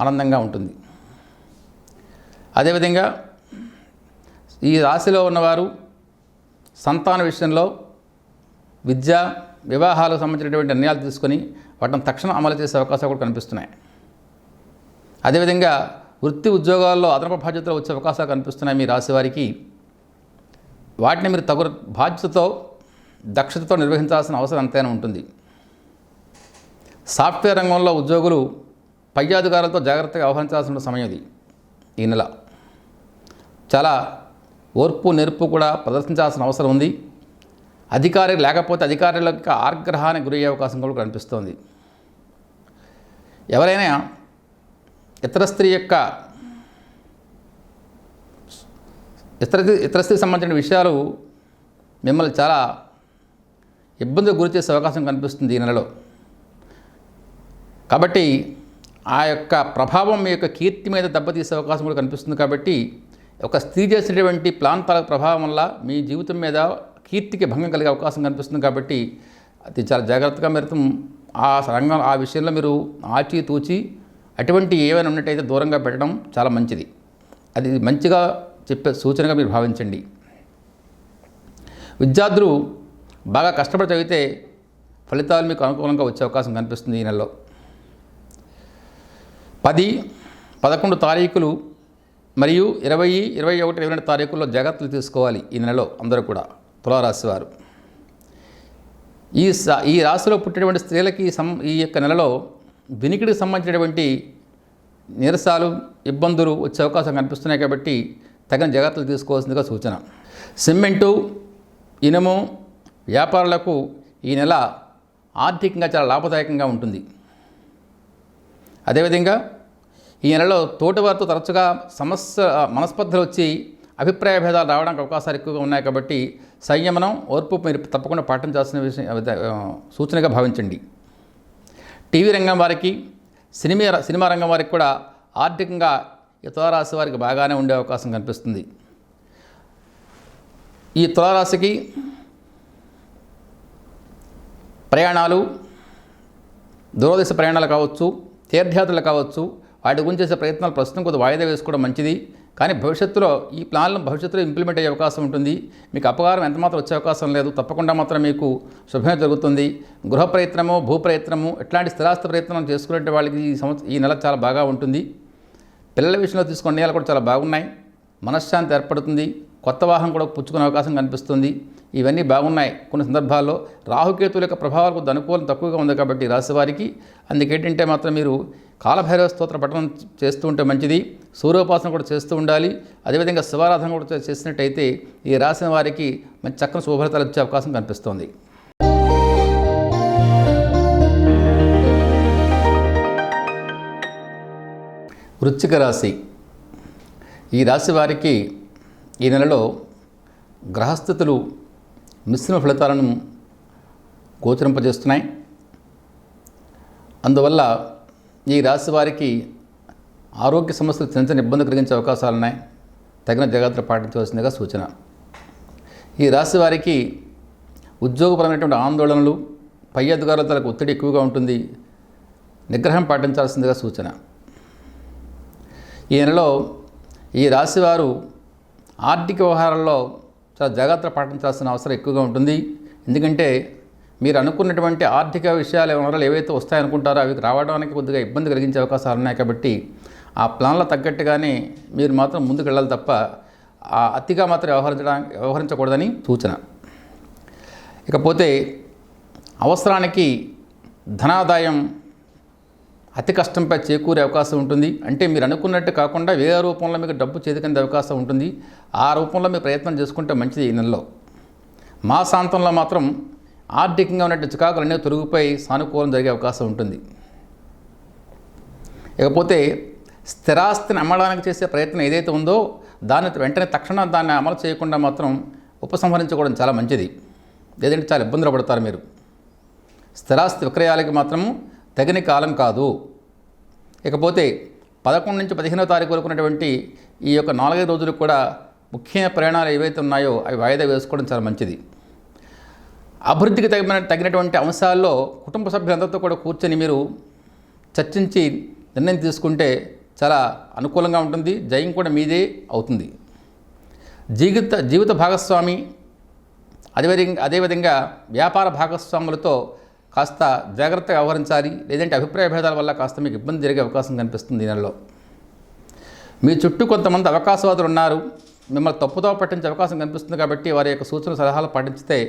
ఆనందంగా ఉంటుంది. అదేవిధంగా ఈ రాశిలో ఉన్నవారు సంతాన విషయంలో విద్య, వివాహాలకు సంబంధించినటువంటి నిర్ణయాలు తీసుకొని వాటిని తక్షణం అమలు చేసే అవకాశాలు కూడా కనిపిస్తున్నాయి. అదేవిధంగా వృత్తి ఉద్యోగాల్లో అదనపు బాధ్యతలు వచ్చే అవకాశాలు కనిపిస్తున్నాయి మీ రాశి వారికి. వాటిని మీరు తగు బాధ్యతతో, దక్షతతో నిర్వహించాల్సిన అవసరం ఎంతైనా ఉంటుంది. సాఫ్ట్వేర్ రంగంలో ఉద్యోగులు పై అధికారులతో జాగ్రత్తగా వ్యవహరించాల్సిన సమయం ఇది. ఈ నెల చాలా ఓర్పు, నేర్పు కూడా ప్రదర్శించాల్సిన అవసరం ఉంది. లేకపోతే అధికారుల యొక్క ఆగ్రహానికి గురయ్యే అవకాశం కూడా కనిపిస్తోంది. ఎవరైనా ఇతర స్త్రీకి సంబంధించిన విషయాలు మిమ్మల్ని చాలా ఇబ్బందులకు గురి చేసే అవకాశం కనిపిస్తుంది ఈ నెలలో. కాబట్టి ఆ యొక్క ప్రభావం మీ యొక్క కీర్తి మీద దెబ్బతీసే అవకాశం కూడా కనిపిస్తుంది. కాబట్టి ఒక స్త్రీ చేసినటువంటి ప్లాంతాల ప్రభావం వల్ల మీ జీవితం మీద కీర్తికి భంగం కలిగే అవకాశం కనిపిస్తుంది. కాబట్టి అది చాలా జాగ్రత్తగా మీరు ఆ విషయంలో మీరు ఆచితూచి అటువంటి ఏమైనా ఉన్నట్టయితే దూరంగా పెట్టడం చాలా మంచిది. అది మంచిగా చెప్పే సూచనగా మీరు భావించండి. విద్యార్థులు బాగా కష్టపడి చదివితే ఫలితాలు మీకు అనుకూలంగా వచ్చే అవకాశం కనిపిస్తుంది ఈ నెలలో. 10, 11 తారీఖులు మరియు 20, 21, 22 తారీఖుల్లో జాగ్రత్తలు తీసుకోవాలి ఈ నెలలో అందరూ కూడా తులారాశి వారు. ఈ రాశిలో పుట్టినటువంటి స్త్రీలకి ఈ యొక్క నెలలో వినికిడికి సంబంధించినటువంటి నీరసాలు, ఇబ్బందులు వచ్చే అవకాశం కనిపిస్తున్నాయి. కాబట్టి తగిన జాగ్రత్తలు తీసుకోవాల్సిందిగా సూచన. సిమెంటు, ఇనుము వ్యాపారులకు ఈ నెల ఆర్థికంగా చాలా లాభదాయకంగా ఉంటుంది. అదేవిధంగా ఈ నెలలో తోటివారితో తరచుగా మనస్పర్ధలు వచ్చి అభిప్రాయ భేదాలు రావడానికి అవకాశాలు ఎక్కువగా ఉన్నాయి కాబట్టి సంయమనం, ఓర్పు మీరు తప్పకుండా పాటించాల్సిన సూచనగా భావించండి. టీవీ రంగం వారికి, సినిమా రంగం వారికి కూడా ఆర్థికంగా ఈ తులారాశి వారికి బాగానే ఉండే అవకాశం కనిపిస్తుంది. ఈ తులారాశికి ప్రయాణాలు, దూరదేశ ప్రయాణాలు కావచ్చు, తీర్థయాత్రలు కావచ్చు, వాటి గురించి చేసే ప్రయత్నాలు ప్రస్తుతం కొద్దిగా వాయిదా వేసుకోవడం మంచిది. కానీ భవిష్యత్తులో ఈ ప్లాన్లు భవిష్యత్తులో ఇంప్లిమెంట్ అయ్యే అవకాశం ఉంటుంది. మీకు అపకారం ఎంతమాత్రం వచ్చే అవకాశం లేదు. తప్పకుండా మాత్రం మీకు శుభమే జరుగుతుంది. గృహ ప్రయత్నము, భూ ప్రయత్నము, ఇట్లాంటి స్థిరాస్తి ప్రయత్నం చేసుకునే వాళ్ళకి ఈ నెల చాలా బాగా ఉంటుంది. పిల్లల విషయంలో తీసుకునే నిర్ణయాలు కూడా చాలా బాగున్నాయి. మనశ్శాంతి ఏర్పడుతుంది. కొత్త వాహనం కూడా పుచ్చుకునే అవకాశం కనిపిస్తుంది. ఇవన్నీ బాగున్నాయి. కొన్ని సందర్భాల్లో రాహుకేతుల యొక్క ప్రభావాలు కొద్ది అనుకూలం తక్కువగా ఉంది కాబట్టి రాశివారికి అందుకేంటంటే మాత్రం మీరు కాలభైరవ స్తోత్ర పఠనం చేస్తూ ఉంటే మంచిది. సూర్యోపాసన కూడా చేస్తూ ఉండాలి. అదేవిధంగా శివారాధన కూడా చేసినట్టయితే ఈ రాసిన వారికి మంచి చక్కని శుభఫలితాలు వచ్చే అవకాశం కనిపిస్తోంది. వృశ్చిక రాశి. ఈ రాశి వారికి ఈ నెలలో గ్రహస్థితులు మిశ్రమ ఫలితాలను గోచరింపజేస్తున్నాయి. అందువల్ల ఈ రాశి వారికి ఆరోగ్య సమస్యలు చిన్న చిన్న ఇబ్బంది కలిగించే అవకాశాలున్నాయి. తగిన జాగ్రత్తలు పాటించవలసిందిగా సూచన. ఈ రాశి వారికి ఉద్యోగపరమైనటువంటి ఆందోళనలు, పై అధికారులకు ఒత్తిడి ఎక్కువగా ఉంటుంది. నిగ్రహం పాటించాల్సిందిగా సూచన. ఈ నెలలో ఈ రాశివారు ఆర్థిక వ్యవహారాల్లో చాలా జాగ్రత్తలు పాటించాల్సిన అవసరం ఎక్కువగా ఉంటుంది. ఎందుకంటే మీరు అనుకున్నటువంటి ఆర్థిక విషయాలు ఏవైతే వస్తాయనుకుంటారో అవి రావడానికి కొద్దిగా ఇబ్బంది కలిగించే అవకాశాలు ఉన్నాయి. కాబట్టి ఆ ప్లాన్లో తగ్గట్టుగానే మీరు మాత్రం ముందుకు వెళ్ళాలి తప్ప అతిగా మాత్రం వ్యవహరించకూడదని సూచన. ఇకపోతే అవసరానికి ధనాదాయం అతి కష్టంపై చేకూరే అవకాశం ఉంటుంది. అంటే మీరు అనుకున్నట్టు కాకుండా వేరే రూపంలో మీకు డబ్బు చేతికందే అవకాశం ఉంటుంది. ఆ రూపంలో మీరు ప్రయత్నం చేసుకుంటే మంచిది. ఈ నెలలో మాసాంతంలో మాత్రం ఆర్థికంగా ఉన్నట్టు చికాకులన్నీ తొలగిపోయి సానుకూలం జరిగే అవకాశం ఉంటుంది. ఇకపోతే స్థిరాస్తిని అమ్మడానికి చేసే ప్రయత్నం ఏదైతే ఉందో దాన్ని వెంటనే తక్షణం దాన్ని అమలు చేయకుండా మాత్రం ఉపసంహరించుకోవడం చాలా మంచిది. లేదంటే చాలా ఇబ్బందులు పడతారు మీరు. స్థిరాస్తి విక్రయాలకి మాత్రము తగిన కాలం కాదు. ఇకపోతే 11 నుంచి 15వ తారీఖు వరకు ఉన్నటువంటి ఈ యొక్క 4-5 రోజులు కూడా ముఖ్యమైన ప్రయాణాలు ఏవైతే ఉన్నాయో అవి వాయిదా వేసుకోవడం చాలా మంచిది. అభివృద్ధికి తగినటువంటి అంశాల్లో కుటుంబ సభ్యులందరితో కూడా కూర్చొని మీరు చర్చించి నిర్ణయం తీసుకుంటే చాలా అనుకూలంగా ఉంటుంది. జయం కూడా మీదే అవుతుంది. జీవిత భాగస్వామి అదేవిధంగా వ్యాపార భాగస్వాములతో కాస్త జాగ్రత్తగా వ్యవహరించాలి. లేదంటే అభిప్రాయ భేదాల వల్ల కాస్త మీకు ఇబ్బంది జరిగే అవకాశం కనిపిస్తుంది. ఈ నెలలో మీ చుట్టూ కొంతమంది అవకాశవాదులు ఉన్నారు. మిమ్మల్ని తప్పుతో పట్టించే అవకాశం కనిపిస్తుంది. కాబట్టి వారి యొక్క సూచన సలహాలు పాటించితే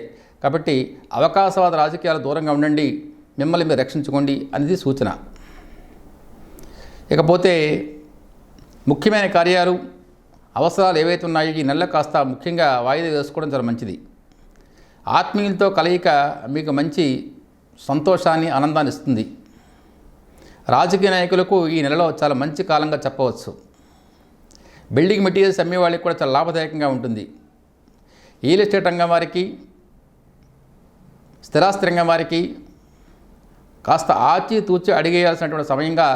కాబట్టి అవకాశవాద రాజకీయాలు దూరంగా ఉండండి, మిమ్మల్ని మీరు రక్షించుకోండి అనేది సూచన. ఇకపోతే ముఖ్యమైన కార్యాలు, అవసరాలు ఏవైతే ఉన్నాయో ఈ నెలలో కాస్త ముఖ్యంగా వాయిదా వేసుకోవడం చాలా మంచిది. ఆత్మీయులతో కలయిక మీకు మంచి సంతోషాన్ని, ఆనందాన్ని ఇస్తుంది. రాజకీయ నాయకులకు ఈ నెలలో చాలా మంచి కాలంగా చెప్పవచ్చు. బిల్డింగ్ మెటీరియల్స్ అమ్మే వాళ్ళకి కూడా చాలా లాభదాయకంగా ఉంటుంది. రియల్ ఎస్టేట్ రంగం వారికి, స్థిరాస్తి రంగం వారికి కాస్త ఆచితూచి అడిగేయాల్సినటువంటి సమయంగా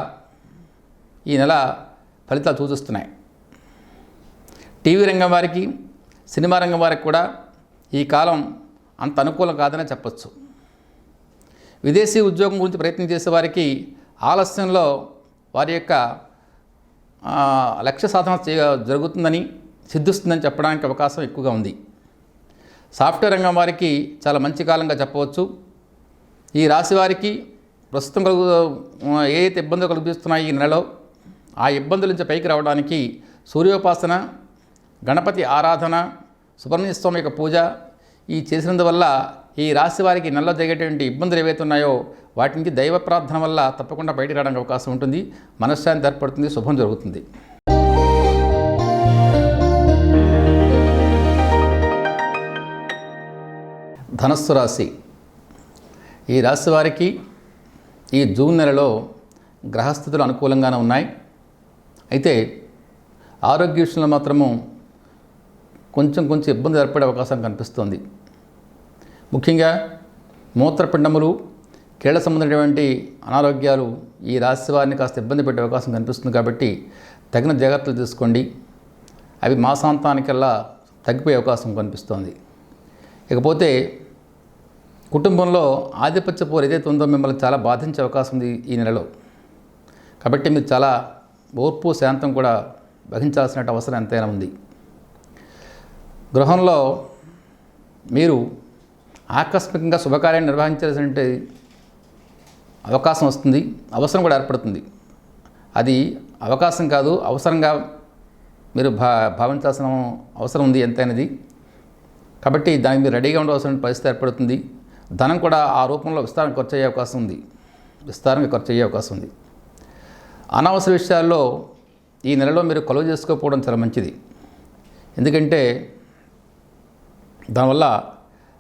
ఈ నెల ఫలితాలు సూచిస్తున్నాయి. టీవీ రంగం వారికి, సినిమా రంగం వారికి కూడా ఈ కాలం అంత అనుకూలం కాదనే చెప్పచ్చు. విదేశీ ఉద్యోగం గురించి ప్రయత్నం చేసే వారికి ఆలస్యంలో వారి యొక్క లక్ష్య సాధన జరుగుతుందని, సిద్ధిస్తుందని చెప్పడానికి అవకాశం ఎక్కువగా ఉంది. సాఫ్ట్వేర్ రంగం వారికి చాలా మంచి కాలంగా చెప్పవచ్చు. ఈ రాశి వారికి ప్రస్తుతం ఏదైతే ఇబ్బందులు కలుగుతున్నాయి ఈ నెలలో ఆ ఇబ్బందుల నుంచి పైకి రావడానికి సూర్యోపాసన, గణపతి ఆరాధన, సుబ్రహ్మణ్య స్వామి యొక్క పూజ ఈ చేసినందువల్ల ఈ రాశి వారికి నెలలో జరిగేటువంటి ఇబ్బందులు ఏవైతే ఉన్నాయో వాటి నుంచి దైవ ప్రార్థన వల్ల తప్పకుండా బయటకు రావడానికి అవకాశం ఉంటుంది. మనశ్శాంతి ఏర్పడుతుంది, శుభం జరుగుతుంది. ధనస్సు రాశి. ఈ రాశి వారికి ఈ జూన్ నెలలో గ్రహస్థితులు అనుకూలంగానే ఉన్నాయి. అయితే ఆరోగ్య విషయంలో మాత్రము కొంచెం ఇబ్బంది ఏర్పడే అవకాశం కనిపిస్తుంది. ముఖ్యంగా మూత్రపిండములు, కీళ్ళ సంబంధించినటువంటి అనారోగ్యాలు ఈ రాశి వారిని కాస్త ఇబ్బంది పెట్టే అవకాశం కనిపిస్తుంది. కాబట్టి తగిన జాగ్రత్తలు తీసుకోండి. అవి మాసాంతానికల్లా తగ్గిపోయే అవకాశం కనిపిస్తోంది. ఇకపోతే కుటుంబంలో ఆధిపత్య పోరు ఏదైతే ఉందో మిమ్మల్ని చాలా బాధించే అవకాశం ఉంది ఈ నెలలో. కాబట్టి మీరు చాలా ఓర్పు శాంతం కూడా వహించాల్సిన అవసరం ఎంతైనా ఉంది. గృహంలో మీరు ఆకస్మికంగా శుభకార్యాన్ని నిర్వహించాల్సిన అవకాశం వస్తుంది, అవసరం కూడా ఏర్పడుతుంది. అది అవకాశం కాదు, అవసరంగా మీరు భావించాల్సిన అవసరం ఉంది ఎంతైనది. కాబట్టి దానికి మీరు రెడీగా ఉండవలసిన పరిస్థితి ఏర్పడుతుంది. ధనం కూడా ఆ రూపంలో విస్తారంగా ఖర్చు అయ్యే అవకాశం ఉంది. అనవసర విషయాల్లో ఈ నెలలో మీరు కొలువు చేసుకోకపోవడం చాలా మంచిది. ఎందుకంటే దానివల్ల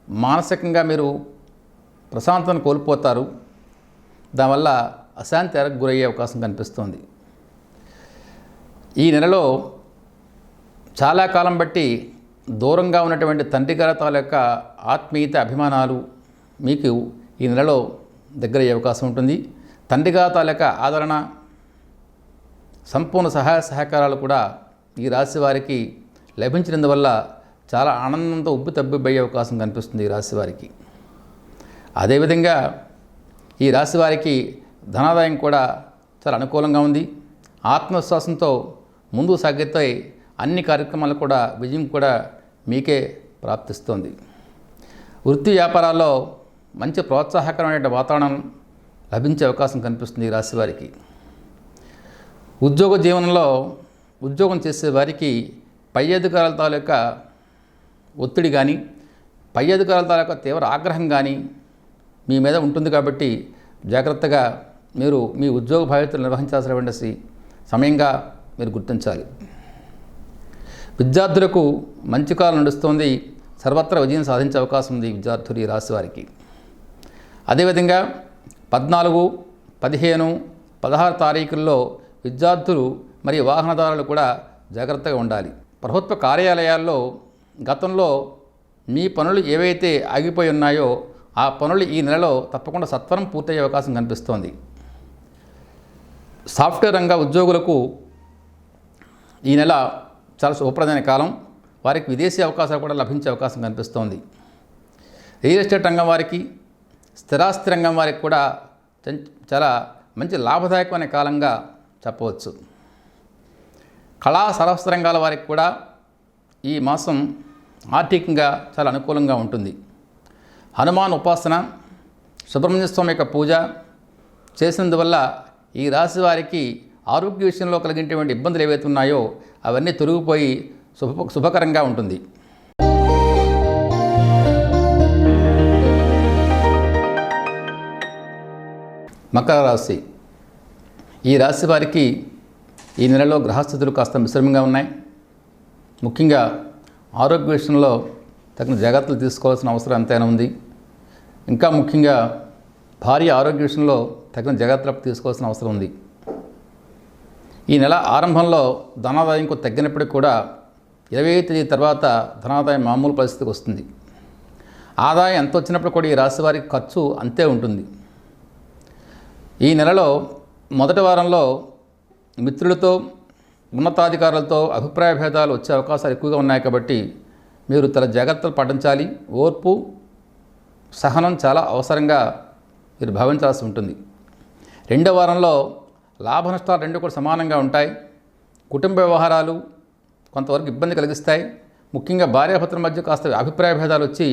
మానసికంగా మీరు ప్రశాంతతను కోల్పోతారు. దానివల్ల అశాంతి గురయ్యే అవకాశం కనిపిస్తుంది. ఈ నెలలో చాలా కాలం బట్టి దూరంగా ఉన్నటువంటి తండ్రి గారి తాలూక ఆత్మీయత, అభిమానాలు మీకు ఈ నెలలో దగ్గర అయ్యే అవకాశం ఉంటుంది. తండ్రి గారి తాలూక ఆదరణ, సంపూర్ణ సహాయ సహకారాలు కూడా ఈ రాశి వారికి లభించినందువల్ల చాలా ఆనందంతో తబ్బిబ్బయ్యే అవకాశం కనిపిస్తుంది ఈ రాశి వారికి. అదేవిధంగా ఈ రాశి వారికి ధనాదాయం కూడా చాలా అనుకూలంగా ఉంది. ఆత్మవిశ్వాసంతో ముందుకు సాగితే అన్ని కార్యక్రమాలు కూడా విజయం కూడా మీకే ప్రాప్తిస్తుంది. వృత్తి వ్యాపారాల్లో మంచి ప్రోత్సాహకరమైన వాతావరణం లభించే అవకాశం కనిపిస్తుంది ఈ రాశి వారికి. ఉద్యోగ జీవనంలో ఉద్యోగం చేసే వారికి పై అధికారుల తాలూకా ఒత్తిడి కానీ, పై అధికారుల తాలూకా తీవ్ర ఆగ్రహం కానీ మీ మీద ఉంటుంది. కాబట్టి జాగ్రత్తగా మీరు మీ ఉద్యోగ బాధ్యతలు నిర్వహించాల్సినటువంటి సమయంగా మీరు గుర్తించాలి. విద్యార్థులకు మంచి కాలం నడుస్తోంది. సర్వత్రా విజయం సాధించే అవకాశం ఉంది విద్యార్థులు ఈ రాశి వారికి. అదేవిధంగా 14, 15, 16 తారీఖుల్లో విద్యార్థులు మరియు వాహనదారులు కూడా జాగ్రత్తగా ఉండాలి. ప్రభుత్వ కార్యాలయాల్లో గతంలో మీ పనులు ఏవైతే ఆగిపోయి ఉన్నాయో ఆ పనులు ఈ నెలలో తప్పకుండా సత్వరం పూర్తయ్యే అవకాశం కనిపిస్తోంది. సాఫ్ట్వేర్ రంగ ఉద్యోగులకు ఈ నెల చాలా శుభప్రదమైన కాలం. వారికి విదేశీ అవకాశాలు కూడా లభించే అవకాశం కనిపిస్తోంది. రియల్ ఎస్టేట్ రంగం వారికి, స్థిరాస్తి రంగం వారికి కూడా చాలా మంచి లాభదాయకమైన కాలంగా చెప్పవచ్చు. కళా సరస్వత రంగాల వారికి కూడా ఈ మాసం ఆర్థికంగా చాలా అనుకూలంగా ఉంటుంది. హనుమాన్ ఉపాసన, సుబ్రహ్మణ్య స్వామి యొక్క పూజ చేసినందువల్ల ఈ రాశి వారికి ఆరోగ్య విషయంలో కలిగినటువంటి ఇబ్బందులు ఏవైతే ఉన్నాయో అవన్నీ తొలగిపోయి శుభకరంగా ఉంటుంది. మకర రాశి. ఈ రాశి వారికి ఈ నెలలో గ్రహస్థితులు కాస్త మిశ్రమంగా ఉన్నాయి. ముఖ్యంగా ఆరోగ్య విషయంలో తగిన జాగ్రత్తలు తీసుకోవాల్సిన అవసరం ఎంతైనా ఉంది. ఇంకా ముఖ్యంగా భార్య ఆరోగ్య విషయంలో తగిన జాగ్రత్తలు తీసుకోవాల్సిన అవసరం ఉంది. ఈ నెల ఆరంభంలో ధనాదాయం కొంత తగ్గినప్పటికీ కూడా 20వ తేదీ తర్వాత ధనాదాయం మామూలు పరిస్థితికి వస్తుంది. ఆదాయం ఎంత వచ్చినప్పుడు కూడా ఈ రాశి వారికి ఖర్చు అంతే ఉంటుంది. ఈ నెలలో మొదటి వారంలో మిత్రులతో, ఉన్నతాధికారులతో అభిప్రాయ భేదాలు వచ్చే అవకాశాలు ఎక్కువగా ఉన్నాయి. కాబట్టి మీరు తల జాగ్రత్తలు పాటించాలి. ఓర్పు, సహనం చాలా అవసరంగా మీరు భావించాల్సి ఉంటుంది. రెండో వారంలో లాభ నష్టాలు రెండు కూడా సమానంగా ఉంటాయి. కుటుంబ వ్యవహారాలు కొంతవరకు ఇబ్బంది కలిగిస్తాయి. ముఖ్యంగా భార్యాభర్తల మధ్య కాస్త అభిప్రాయ భేదాలు వచ్చి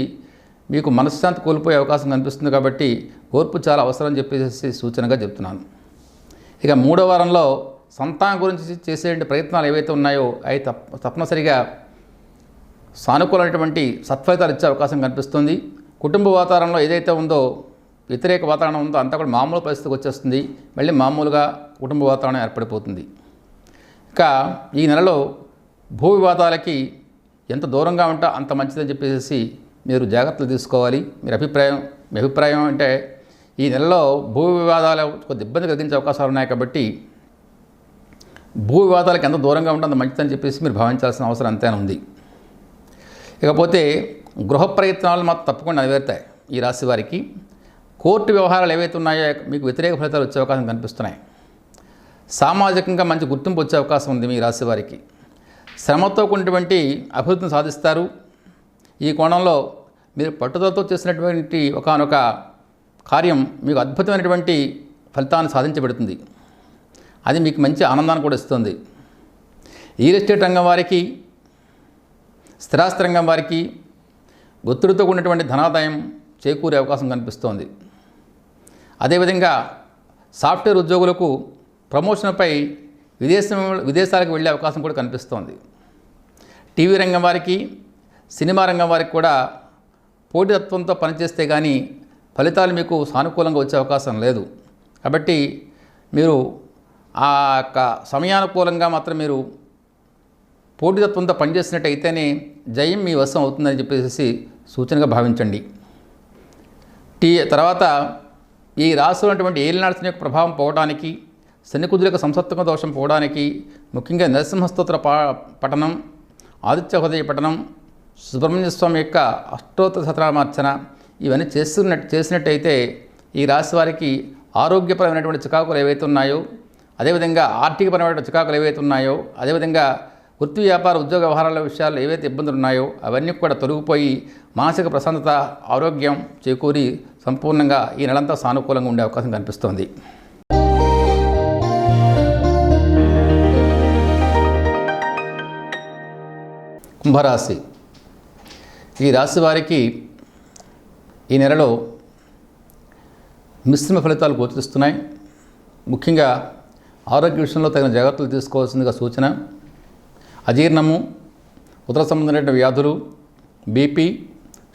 మీకు మనశ్శాంతి కోల్పోయే అవకాశం కనిపిస్తుంది. కాబట్టి ఓర్పు చాలా అవసరం అని చెప్పేసి సూచనగా చెప్తున్నాను. ఇక మూడో వారంలో సంతానం గురించి చేసే ప్రయత్నాలు ఏవైతే ఉన్నాయో అవి తప్పనిసరిగా సానుకూలమైనటువంటి సత్ఫలితాలు ఇచ్చే అవకాశం కనిపిస్తుంది. కుటుంబ వాతావరణంలో ఏదైతే ఉందో, వ్యతిరేక వాతావరణం ఉందో అంతా కూడా మామూలు పరిస్థితికి వచ్చేస్తుంది. మళ్ళీ మామూలుగా కుటుంబ వాతావరణం ఏర్పడిపోతుంది. ఇక ఈ నెలలో భూ వివాదాలకి ఎంత దూరంగా ఉంటే అంత మంచిదని చెప్పేసి మీరు జాగ్రత్తలు తీసుకోవాలి. మీ అభిప్రాయం అంటే ఈ నెలలో భూ వివాదాలు కొద్ది ఇబ్బంది కలిగించే అవకాశాలు ఉన్నాయి కాబట్టి భూ వివాదాలకు ఎంత దూరంగా ఉంటే అంత మంచిదని చెప్పేసి మీరు భావించాల్సిన అవసరం అంతేనా ఉంది. ఇకపోతే గృహ ప్రయత్నాలు మాత్రం తప్పకుండా నెరవేరుతాయి. ఈ రాశి వారికి కోర్టు వ్యవహారాలు ఏవైతే ఉన్నాయో మీకు వ్యతిరేక ఫలితాలు వచ్చే అవకాశం కనిపిస్తున్నాయి. సామాజికంగా మంచి గుర్తింపు వచ్చే అవకాశం ఉంది మీ రాశి వారికి. శ్రమతో కూడినటువంటి అభివృద్ధిని సాధిస్తారు. ఈ కోణంలో మీరు పట్టుదలతో చేసినటువంటి ఒకానొక కార్యం మీకు అద్భుతమైనటువంటి ఫలితాన్ని సాధించబడుతుంది. అది మీకు మంచి ఆనందాన్ని కూడా ఇస్తుంది. రియల్ ఎస్టేట్ రంగం వారికి, స్థిరాస్తి రంగం వారికి ఒత్తిడితో కూడినటువంటి ధనాదాయం చేకూరే అవకాశం కనిపిస్తోంది. అదేవిధంగా సాఫ్ట్వేర్ ఉద్యోగులకు ప్రమోషన్పై విదేశాలకు వెళ్ళే అవకాశం కూడా కనిపిస్తోంది. టీవీ రంగం వారికి, సినిమా రంగం వారికి కూడా పోటీతత్వంతో పనిచేస్తే కానీ ఫలితాలు మీకు సానుకూలంగా వచ్చే అవకాశం లేదు. కాబట్టి మీరు ఆ యొక్క సమయానుకూలంగా మాత్రం మీరు పోటీతత్వంతో పనిచేసినట్టయితేనే జయం మీ వశం అవుతుందని చెప్పేసి సూచనగా భావించండి. తర్వాత ఈ రాశిలో ఉన్నటువంటి ఏలినాడు శని యొక్క ప్రభావం పోవడానికి, శని కుజుల యొక్క సంసప్తమ దోషం పోవడానికి ముఖ్యంగా నరసింహస్తోత్ర పఠనం, ఆదిత్య హృదయ పఠనం, సుబ్రహ్మణ్య స్వామి యొక్క అష్టోత్తర శతనామార్చన ఇవన్నీ చేసినట్టయితే ఈ రాశి వారికి ఆరోగ్యపరమైనటువంటి చికాకులు ఏవైతే ఉన్నాయో, అదేవిధంగా ఆర్థికపరమైన చికాకులు ఏవైతే ఉన్నాయో, అదేవిధంగా వృత్తి వ్యాపార ఉద్యోగ వ్యవహారాల విషయాల్లో ఏవైతే ఇబ్బందులు ఉన్నాయో అవన్నీ కూడా తొలగిపోయి మానసిక ప్రశాంతత, ఆరోగ్యం చేకూరి సంపూర్ణంగా ఈ నెలంతా సానుకూలంగా ఉండే అవకాశం కనిపిస్తోంది. కుంభరాశి. ఈ రాశి వారికి ఈ నెలలో మిశ్రమ ఫలితాలు గోచరిస్తున్నాయి. ముఖ్యంగా ఆరోగ్య విషయంలో తగిన జాగ్రత్తలు తీసుకోవాల్సిందిగా సూచన. అజీర్ణము, ఉదర సంబంధమైన వ్యాధులు, బీపీ,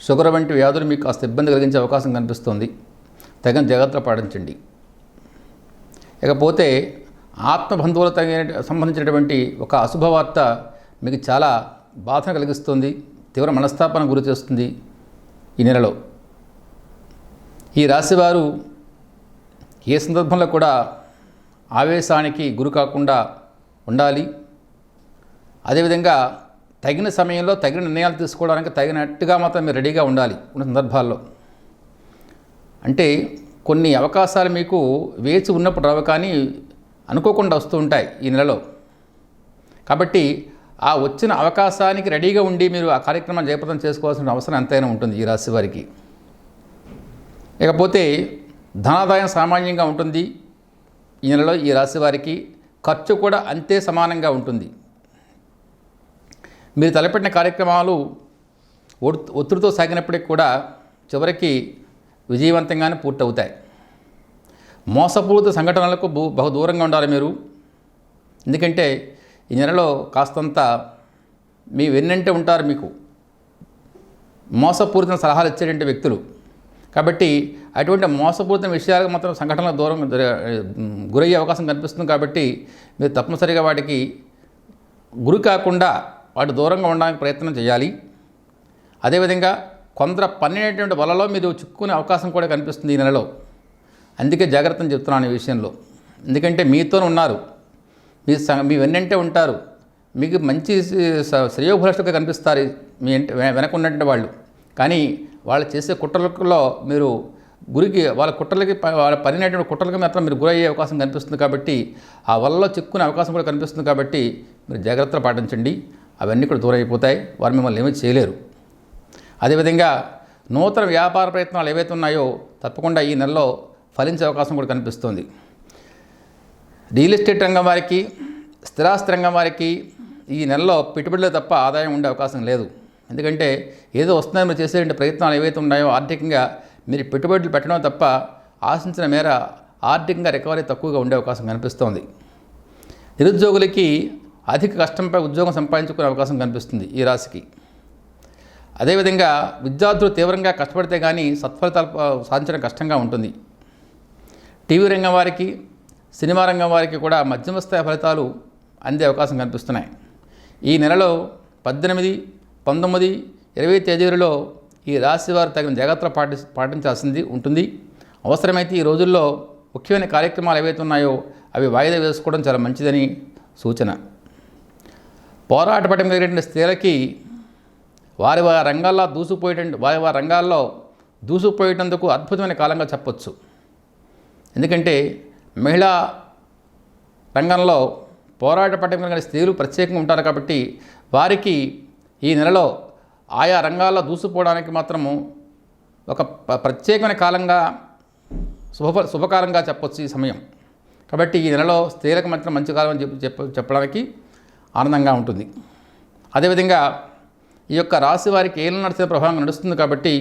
షుగర్ వంటి వ్యాధులు మీకు కాస్త ఇబ్బంది కలిగించే అవకాశం కనిపిస్తుంది. తగిన జాగ్రత్తలు పాటించండి. ఇకపోతే ఆత్మబంధువులకు సంబంధించినటువంటి ఒక అశుభవార్త మీకు చాలా బాధను కలిగిస్తుంది, తీవ్ర మనస్తాపానికి గురి చేస్తుంది. ఈ నెలలో ఈ రాశివారు ఏ సందర్భంలో కూడా ఆవేశానికి గురి కాకుండా ఉండాలి. అదేవిధంగా తగిన సమయంలో తగిన నిర్ణయాలు తీసుకోవడానికి తగినట్టుగా మాత్రం మీరు రెడీగా ఉండాలి. ఉన్న సందర్భాల్లో అంటే కొన్ని అవకాశాలు మీకు వేచి ఉన్నప్పుడు రావు, కానీ అనుకోకుండా వస్తూ ఉంటాయి ఈ నెలలో. కాబట్టి ఆ వచ్చిన అవకాశానికి రెడీగా ఉండి మీరు ఆ కార్యక్రమాన్ని జయప్రదం చేసుకోవాల్సిన అవసరం ఎంతైనా ఉంటుంది ఈ రాశి వారికి. ఇకపోతే ధనాదాయం సామాన్యంగా ఉంటుంది ఈ నెలలో ఈ రాశి వారికి. ఖర్చు కూడా అంతే సమానంగా ఉంటుంది. మీరు తలపెట్టిన కార్యక్రమాలు ఒత్తిడితో సాగినప్పటికీ కూడా చివరికి విజయవంతంగానే పూర్తవుతాయి. మోసపూరిత సంఘటనలకు బహు దూరంగా ఉండాలి మీరు. ఎందుకంటే ఈ నెలలో కాస్తంత మీ వెన్నంటే ఉంటారు మీకు మోసపూరిత సలహాలు ఇచ్చేటువంటి వ్యక్తులు. కాబట్టి అటువంటి మోసపూరిత విషయాలకు మాత్రం సంఘటనలకు దూరం గురయ్యే అవకాశం కనిపిస్తుంది. కాబట్టి మీరు తప్పనిసరిగా వాటికి గురి కాకుండా వాటి దూరంగా ఉండడానికి ప్రయత్నం చేయాలి. అదేవిధంగా కొందరు పన్నినటువంటి వలలో మీరు చిక్కుకునే అవకాశం కూడా కనిపిస్తుంది ఈ నెలలో. అందుకే జాగ్రత్తని చెప్తున్నాను ఈ విషయంలో. ఎందుకంటే మీతోనే ఉన్నారు, మీ వెన్నంటే ఉంటారు, మీకు మంచి శ్రేయోభిలాషులుగా కనిపిస్తారు మీ వెనక ఉన్నటువంటి వాళ్ళు. కానీ వాళ్ళు చేసే కుట్రలలో మీరు గురికి వాళ్ళ కుట్రలకి వాళ్ళ పనినటువంటి కుట్రలకి మాత్రం మీరు గురయ్యే అవకాశం కనిపిస్తుంది. కాబట్టి ఆ వలలో చిక్కునే అవకాశం కూడా కనిపిస్తుంది. కాబట్టి మీరు జాగ్రత్తలు పాటించండి. అవన్నీ కూడా దూరం అయిపోతాయి. వారు మిమ్మల్ని ఏమీ చేయలేరు. అదేవిధంగా నూతన వ్యాపార ప్రయత్నాలు ఏవైతే ఉన్నాయో తప్పకుండా ఈ నెలలో ఫలించే అవకాశం కూడా కనిపిస్తుంది. రియల్ ఎస్టేట్ రంగం వారికి, స్థిరాస్తి రంగం వారికి ఈ నెలలో పెట్టుబడులే తప్ప ఆదాయం ఉండే అవకాశం లేదు. ఎందుకంటే ఏదో వస్తుందని మీరు చేసే ప్రయత్నాలు ఏవైతే ఉన్నాయో ఆర్థికంగా మీరు పెట్టుబడులు పెట్టడం తప్ప ఆశించిన మేర ఆర్థికంగా రికవరీ తక్కువగా ఉండే అవకాశం కనిపిస్తోంది. నిరుద్యోగులకి అధిక కష్టంపై ఉద్యోగం సంపాదించుకునే అవకాశం కనిపిస్తుంది ఈ రాశికి. అదేవిధంగా విద్యార్థులు తీవ్రంగా కష్టపడితే కానీ సత్ఫలితాలు సాధించడం కష్టంగా ఉంటుంది. టీవీ రంగం వారికి, సినిమా రంగం వారికి కూడా మధ్యమ స్థాయి ఫలితాలు అందే అవకాశం కనిపిస్తున్నాయి. ఈ నెలలో 18, 19, 20 తేదీలలో ఈ రాశి వారు తగిన జాగ్రత్తలు పాటించాల్సింది ఉంటుంది. అవసరమైతే ఈ రోజుల్లో ముఖ్యమైన కార్యక్రమాలు ఏవైతే ఉన్నాయో అవి వాయిదా వేసుకోవడం చాలా మంచిదని సూచన. పోరాట పటం కలిగినటువంటి స్త్రీలకి వారి రంగాల్లో దూసుకుపోయేటందుకు అద్భుతమైన కాలంగా చెప్పొచ్చు. ఎందుకంటే మహిళా రంగంలో పోరాట పటం కలిగిన స్త్రీలు ప్రత్యేకంగా ఉంటారు కాబట్టి వారికి ఈ నెలలో ఆయా రంగాల్లో దూసుకుపోవడానికి మాత్రము ఒక ప్రత్యేకమైన కాలంగా శుభకాలంగా చెప్పొచ్చు ఈ సమయం. కాబట్టి ఈ నెలలో స్త్రీలకు మాత్రం మంచి కాలం అని చెప్పడానికి ఆనందంగా ఉంటుంది. అదేవిధంగా ఈ యొక్క రాశి వారికి ఏళ్ళు నడిచే ప్రభావం నడుస్తుంది కాబట్టి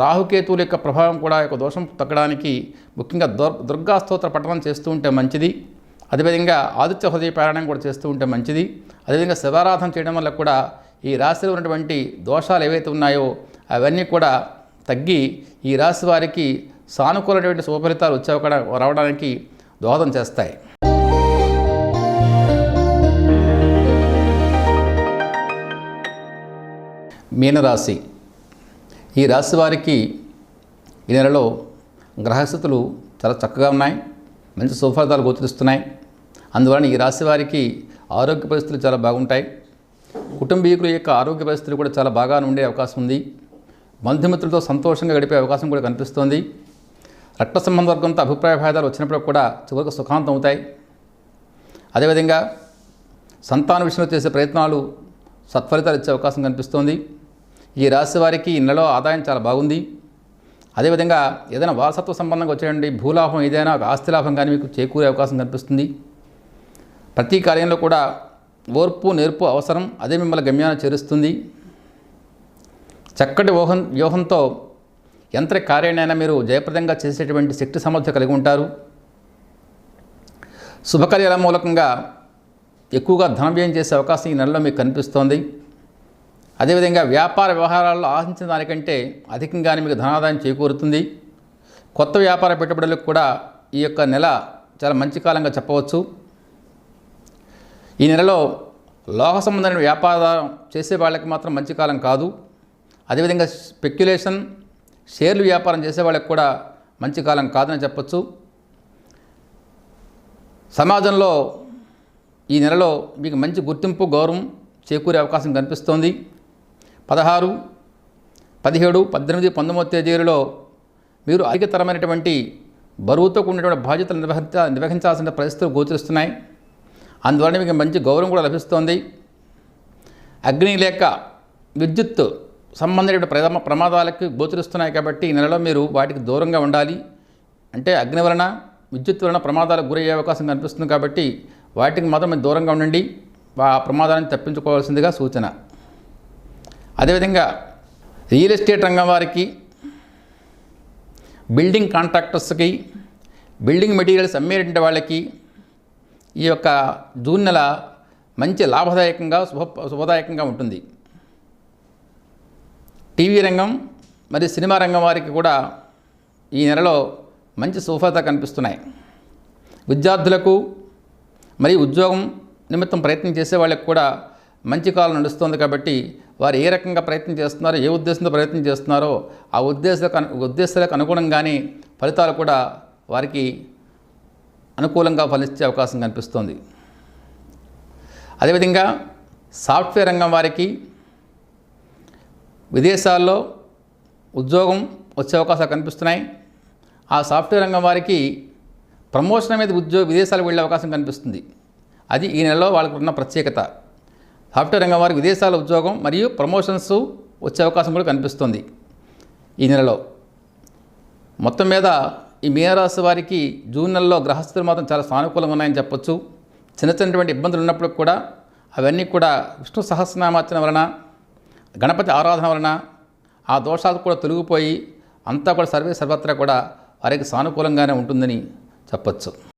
రాహుకేతువుల యొక్క ప్రభావం కూడా యొక్క దోషం తగ్గడానికి ముఖ్యంగా దుర్గా స్తోత్ర పఠనం చేస్తూ ఉంటే మంచిది. అదేవిధంగా ఆదిత్య హృదయ పారాయణం కూడా చేస్తూ ఉంటే మంచిది. అదేవిధంగా శివారాధన చేయడం వల్ల కూడా ఈ రాశిలో ఉన్నటువంటి దోషాలు ఏవైతే ఉన్నాయో అవన్నీ కూడా తగ్గి ఈ రాశి వారికి సానుకూలమైనటువంటి శుభఫలితాలు రావడానికి దోహదం చేస్తాయి. మీనరాశి. ఈ రాశి వారికి ఈ నెలలో గ్రహస్థితులు చాలా చక్కగా ఉన్నాయి, మంచి శుభఫలితాలు గోచరిస్తున్నాయి. అందువలన ఈ రాశి వారికి ఆరోగ్య పరిస్థితులు చాలా బాగుంటాయి. కుటుంబీకుల యొక్క ఆరోగ్య పరిస్థితులు కూడా చాలా బాగా ఉండే అవకాశం ఉంది. బంధుమిత్రులతో సంతోషంగా గడిపే అవకాశం కూడా కనిపిస్తోంది. రక్త సంబంధ వర్గంతో అభిప్రాయ భేదాలు వచ్చినప్పుడు కూడా చివరికి సుఖాంతం అవుతాయి. అదేవిధంగా సంతాన విషయంలో చేసే ప్రయత్నాలు సత్ఫలితాలు ఇచ్చే అవకాశం కనిపిస్తోంది. ఈ రాశి వారికి ఈ నెలలో ఆదాయం చాలా బాగుంది. అదేవిధంగా ఏదైనా వారసత్వ సంబంధంగా వచ్చేయండి భూలాభం ఏదైనా ఆస్తి లాభం కానీ మీకు చేకూరే అవకాశం కనిపిస్తుంది. ప్రతి కార్యంలో కూడా ఓర్పు నేర్పు అవసరం, అదే మిమ్మల్ని గమ్యాన్ని చేరుస్తుంది. చక్కటి వ్యూహంతో యంత్ర కార్యాన్నైనా మీరు జయప్రదంగా చేసేటువంటి శక్తి సామర్థ్యం కలిగి ఉంటారు. శుభకార్యాల మూలకంగా ఎక్కువగా ధన వ్యయం చేసే అవకాశం ఈ నెలలో మీకు కనిపిస్తోంది. అదేవిధంగా వ్యాపార వ్యవహారాల్లో ఆశించిన దానికంటే అధికంగానే మీకు ధనాదాయం చేకూరుతుంది. కొత్త వ్యాపార పెట్టుబడులకు కూడా ఈ యొక్క నెల చాలా మంచి కాలంగా చెప్పవచ్చు. ఈ నెలలో లోహ సంబంధమైన వ్యాపారం చేసే వాళ్ళకి మాత్రం మంచి కాలం కాదు. అదేవిధంగా స్పెక్యులేషన్ షేర్లు వ్యాపారం చేసే వాళ్ళకి కూడా మంచి కాలం కాదని చెప్పచ్చు. సమాజంలో ఈ నెలలో మీకు మంచి గుర్తింపు గౌరవం చేకూరే అవకాశం కనిపిస్తోంది. 16, 17, 18, 19 తేదీలలో మీరు అధికతరమైనటువంటి బరువుతో కూడినటువంటి బాధ్యతలు నిర్వహించాల్సిన పరిస్థితులు గోచరిస్తున్నాయి. అందువలన మీకు మంచి గౌరవం కూడా లభిస్తోంది. అగ్ని లేక విద్యుత్ సంబంధించిన ప్రమాదాలకు గోచరిస్తున్నాయి కాబట్టి ఈ నెలలో మీరు వాటికి దూరంగా ఉండాలి. అంటే అగ్ని వలన విద్యుత్ వలన ప్రమాదాలకు గురయ్యే అవకాశం కనిపిస్తుంది కాబట్టి వాటికి మాత్రం మీరు దూరంగా ఉండండి. ఆ ప్రమాదాన్ని తప్పించుకోవాల్సిందిగా సూచన. అదేవిధంగా రియల్ ఎస్టేట్ రంగం వారికి, బిల్డింగ్ కాంట్రాక్టర్స్కి, బిల్డింగ్ మెటీరియల్స్ అమ్మేటువంటి వాళ్ళకి ఈ యొక్క జూన్ నెల మంచి లాభదాయకంగా శుభదాయకంగా ఉంటుంది. టీవీ రంగం మరియు సినిమా రంగం వారికి కూడా ఈ నెలలో మంచి శుభఫలితాలు కనిపిస్తున్నాయి. విద్యార్థులకు మరియు ఉద్యోగం నిమిత్తం ప్రయత్నం చేసే వాళ్ళకి కూడా మంచి కాలం నడుస్తుంది కాబట్టి వారు ఏ రకంగా ప్రయత్నం చేస్తున్నారో, ఏ ఉద్దేశంతో ప్రయత్నం చేస్తున్నారో ఆ ఉద్దేశాలకు అనుగుణంగానే ఫలితాలు కూడా వారికి అనుకూలంగా ఫలించే అవకాశం కనిపిస్తుంది. అదేవిధంగా సాఫ్ట్వేర్ రంగం వారికి విదేశాల్లో ఉద్యోగం వచ్చే అవకాశాలు కనిపిస్తున్నాయి. ఆ సాఫ్ట్వేర్ రంగం వారికి ప్రమోషన్ మీద విదేశాలకు వెళ్ళే అవకాశం కనిపిస్తుంది. అది ఈ నెలలో వాళ్ళకు ఉన్న ప్రత్యేకత. సాఫ్ట్వేర్ రంగం వారికి విదేశాల ఉద్యోగం మరియు ప్రమోషన్స్ వచ్చే అవకాశం కూడా కనిపిస్తుంది ఈ నెలలో. మొత్తం మీద ఈ మీనరాశి వారికి జూన్ నెలలో గ్రహస్థితులు మాత్రం చాలా సానుకూలంగా ఉన్నాయని చెప్పొచ్చు. చిన్నటువంటి ఇబ్బందులు ఉన్నప్పుడు కూడా అవన్నీ కూడా విష్ణు సహస్రనామార్చన వలన, గణపతి ఆరాధన వలన ఆ దోషాలు కూడా తొలగిపోయి అంతా కూడా సర్వత్రా కూడా వారికి సానుకూలంగానే ఉంటుందని చెప్పచ్చు.